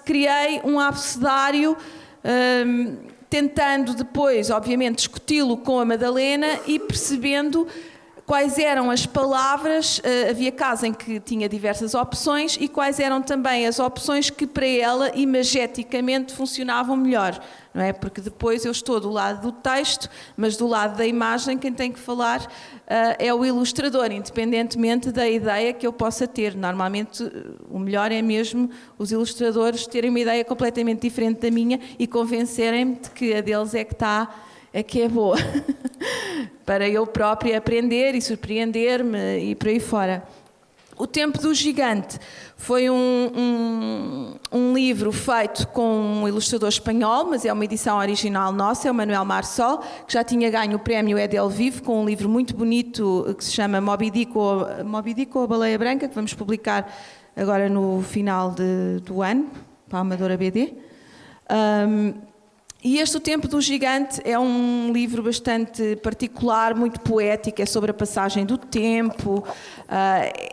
criei um abecedário, tentando depois, obviamente, discuti-lo com a Madalena e percebendo quais eram as palavras. Havia casos em que tinha diversas opções, e quais eram também as opções que para ela imageticamente funcionavam melhor, não é? Porque depois eu estou do lado do texto, mas do lado da imagem quem tem que falar é o ilustrador, independentemente da ideia que eu possa ter. Normalmente o melhor é mesmo os ilustradores terem uma ideia completamente diferente da minha e convencerem-me de que a deles é que é boa, para eu própria aprender e surpreender-me e por aí fora. O Tempo do Gigante foi um livro feito com um ilustrador espanhol, mas é uma edição original nossa, é o Manuel Marsol, que já tinha ganho o prémio Edel Vivo, com um livro muito bonito que se chama Moby Dick ou a Baleia Branca, que vamos publicar agora no final do ano, para a Amadora BD. E este O Tempo do Gigante é um livro bastante particular, muito poético, é sobre a passagem do tempo.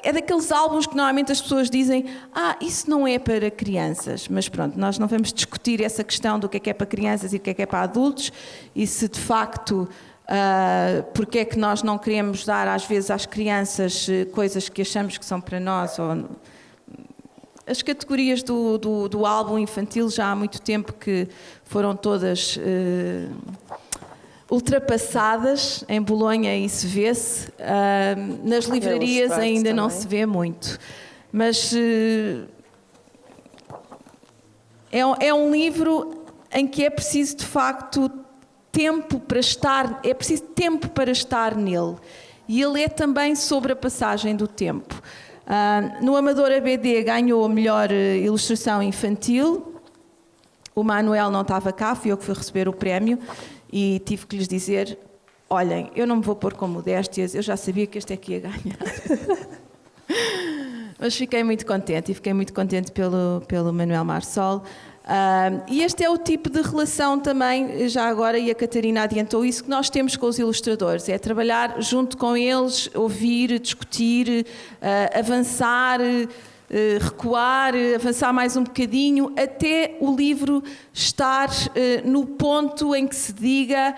É daqueles álbuns que normalmente as pessoas dizem: isso não é para crianças. Mas pronto, nós não vamos discutir essa questão do que é para crianças e o que é para adultos, e se de facto porque é que nós não queremos dar às vezes às crianças coisas que achamos que são para nós. As categorias do álbum infantil já há muito tempo que foram todas ultrapassadas. Em Bolonha isso vê-se. Nas livrarias ainda não se vê muito. Mas é um livro em que é preciso de facto tempo para estar, é preciso tempo para estar nele. E ele é também sobre a passagem do tempo. No Amadora BD ganhou a melhor ilustração infantil. O Manuel não estava cá, fui eu que fui receber o prémio e tive que lhes dizer: olhem, eu não me vou pôr com modéstias, eu já sabia que este é que ia ganhar. Mas fiquei muito contente, e fiquei muito contente pelo Manuel Marsol. E este é o tipo de relação também, já agora, e a Catarina adiantou isso, que nós temos com os ilustradores. É trabalhar junto com eles, ouvir, discutir, avançar, recuar, avançar mais um bocadinho, até o livro estar no ponto em que se diga: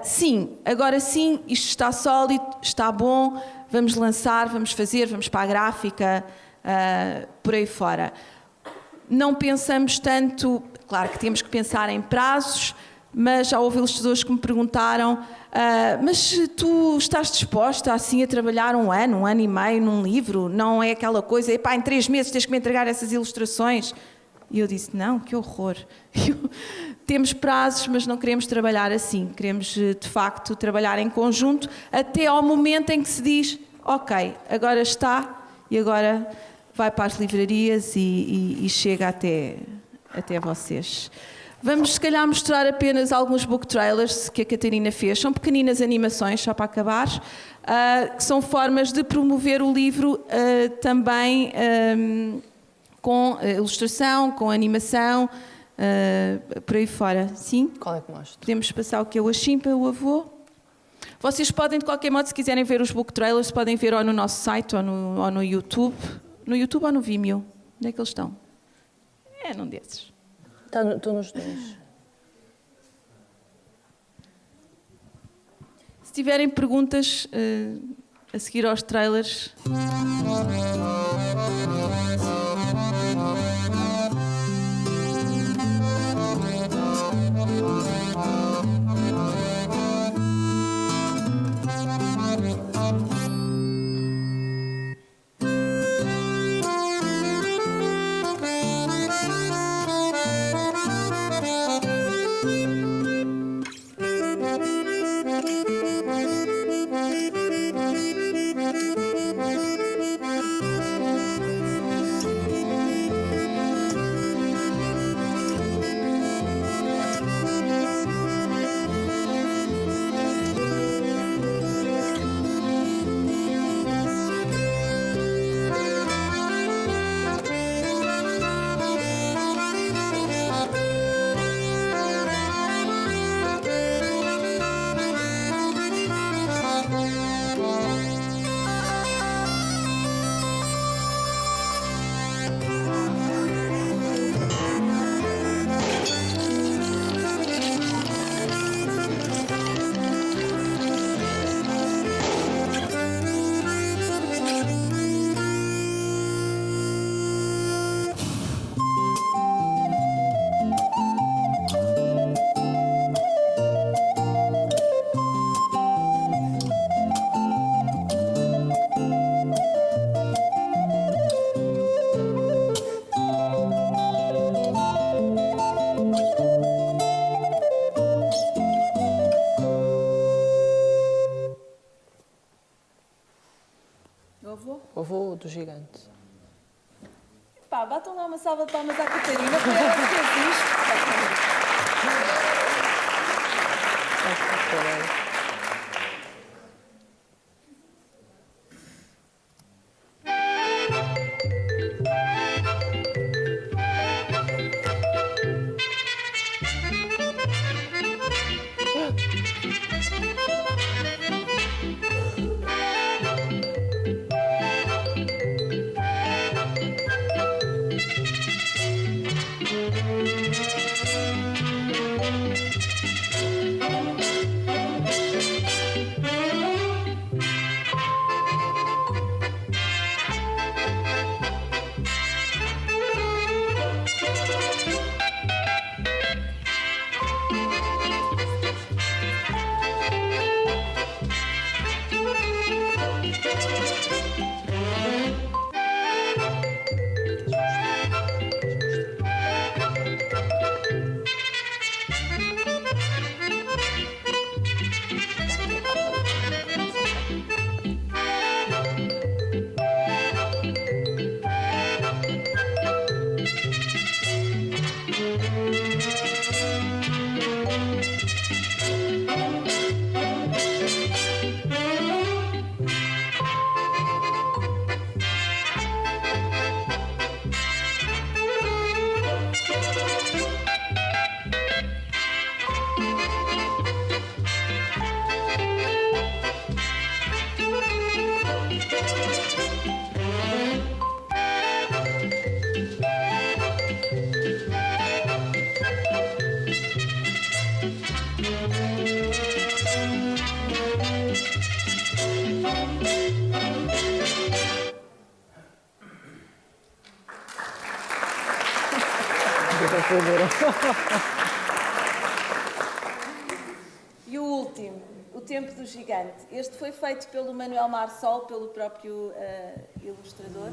sim, agora sim, isto está sólido, está bom, vamos lançar, vamos fazer, vamos para a gráfica, por aí fora. Não pensamos tanto, claro que temos que pensar em prazos, mas já houve ilustradores que me perguntaram: mas tu estás disposta assim a trabalhar um ano e meio num livro? Não é aquela coisa, em 3 meses tens que me entregar essas ilustrações? E eu disse: não, que horror. Temos prazos, mas não queremos trabalhar assim. Queremos, de facto, trabalhar em conjunto até ao momento em que se diz: ok, agora está, e agora vai para as livrarias e chega até vocês. Vamos, se calhar, mostrar apenas alguns book trailers que a Catarina fez. São pequeninas animações, só para acabar, que são formas de promover o livro também com ilustração, com animação, por aí fora. Sim? Qual é que mostra? Podemos passar o que é o Achimpa, o avô. Vocês podem, de qualquer modo, se quiserem ver os book trailers, podem ver ou no nosso site ou no YouTube. No YouTube ou no Vimeo? Onde é que eles estão? É num desses. Estou nos dois. Se tiverem perguntas a seguir aos trailers... O avô do gigante. Pá, batam lá uma salva de palmas à Catarina, foi ela que fez isto. E o último, O Tempo do Gigante. Este foi feito pelo Manuel Marsol, pelo próprio ilustrador.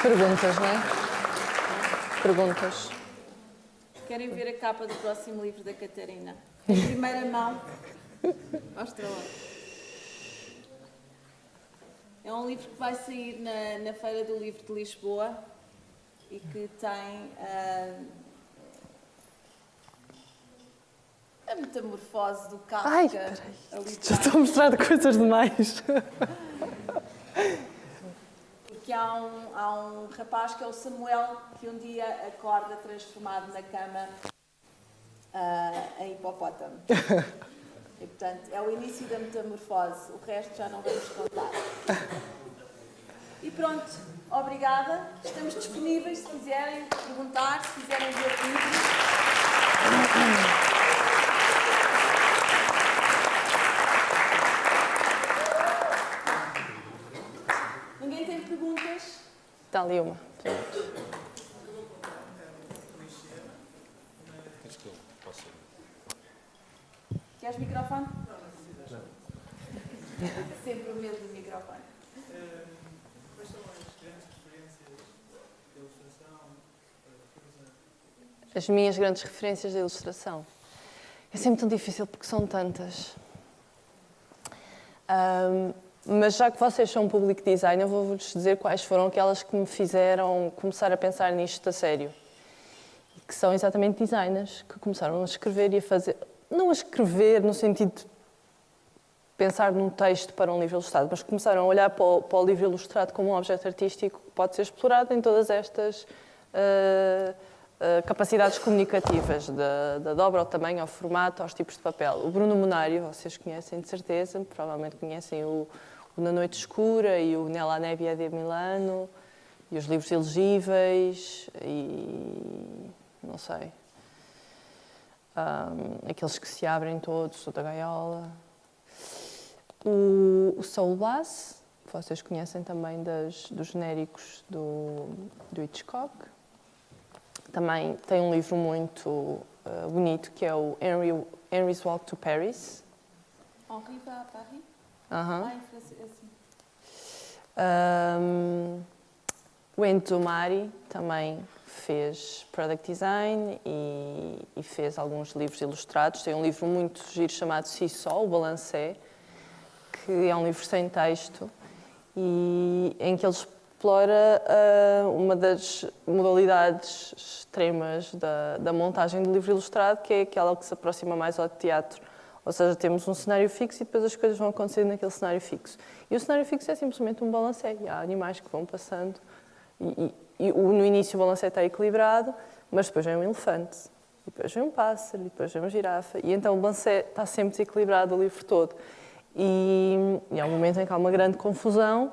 Perguntas, não é? Perguntas. Querem ver a capa do próximo livro da Catarina? Em primeira mão. Mostra lá. É um livro que vai sair na Feira do Livro de Lisboa e que tem a metamorfose do Kafka. Ai, peraí. Ali Já estou a mostrar coisas demais. Porque há um rapaz que é o Samuel que um dia acorda transformado na cama em hipopótamo. E, portanto, é o início da metamorfose. O resto já não vamos contar. E pronto, obrigada. Estamos disponíveis se quiserem perguntar, se quiserem ver vídeos. Ninguém tem perguntas? Está ali uma. Queres microfone? Não. Sempre o medo do microfone. Quais são as grandes referências da ilustração? As minhas grandes referências da ilustração. É sempre tão difícil porque são tantas. Mas já que vocês são public design, eu vou-vos dizer quais foram aquelas que me fizeram começar a pensar nisto a sério. Que são exatamente designers que começaram a escrever e a fazer... Não a escrever no sentido de pensar num texto para um livro ilustrado, mas começaram a olhar para o livro ilustrado como um objeto artístico que pode ser explorado em todas estas capacidades comunicativas, da dobra, ao tamanho, ao formato, aos tipos de papel. O Bruno Munário, vocês conhecem de certeza, provavelmente conhecem o Na Noite Escura e o Nella Nebbia de Milano, e os livros elegíveis, e não sei, aqueles que se abrem todos, o da Gaiola. O Saul Bass, que vocês conhecem também dos genéricos do Hitchcock. Também tem um livro muito bonito, que é o Henry's Walk to Paris. Henri va à Paris? Uhum. Em francês, assim. O Enzo Mari também fez product design e fez alguns livros ilustrados. Tem um livro muito giro chamado Seesaw, o Balancé, que é um livro sem texto e em que ele explora uma das modalidades extremas da montagem do livro ilustrado, que é aquela que se aproxima mais ao teatro. Ou seja, temos um cenário fixo e depois as coisas vão acontecendo naquele cenário fixo. E o cenário fixo é simplesmente um balancé. E há animais que vão passando. No início o balancé está equilibrado, mas depois vem um elefante, e depois vem um pássaro, e depois vem uma girafa. E então o balancé está sempre desequilibrado o livro todo. E há um momento em que há uma grande confusão,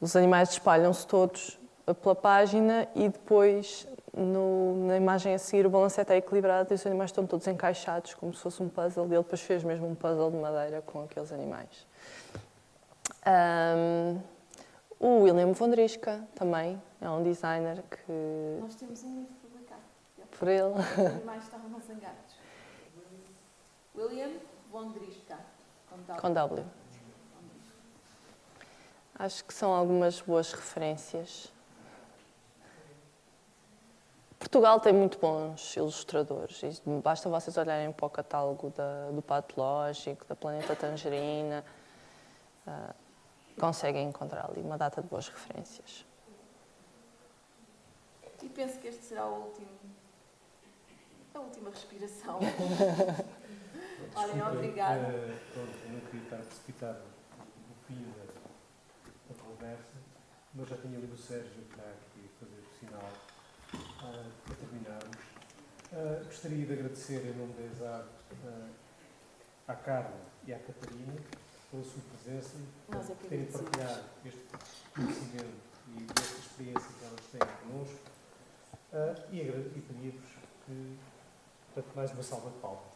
os animais espalham-se todos pela página e depois, na imagem a seguir, o balancé está equilibrado e os animais estão todos encaixados, como se fosse um puzzle. E ele depois fez mesmo um puzzle de madeira com aqueles animais. O William Vondriška também é um designer que... Nós temos um livro publicado. Por ele... Os animais estavam zangados. William Vondriška. Com W. Acho que são algumas boas referências. Portugal tem muito bons ilustradores. Basta vocês olharem para o catálogo do Patológico, da Planeta Tangerina. Conseguem encontrar ali uma data de boas referências. E penso que este será a última respiração. Olhem, obrigada. Eu não queria estar a precipitar o fim da conversa, mas já tinha ali o Sérgio que está aqui a fazer o sinal para terminarmos. Gostaria de agradecer em nome da ESAR à Carla e à Catarina pela sua presença, por terem partilhado este conhecimento e esta experiência que elas têm connosco, e pedir-vos que, portanto, mais uma salva de palmas.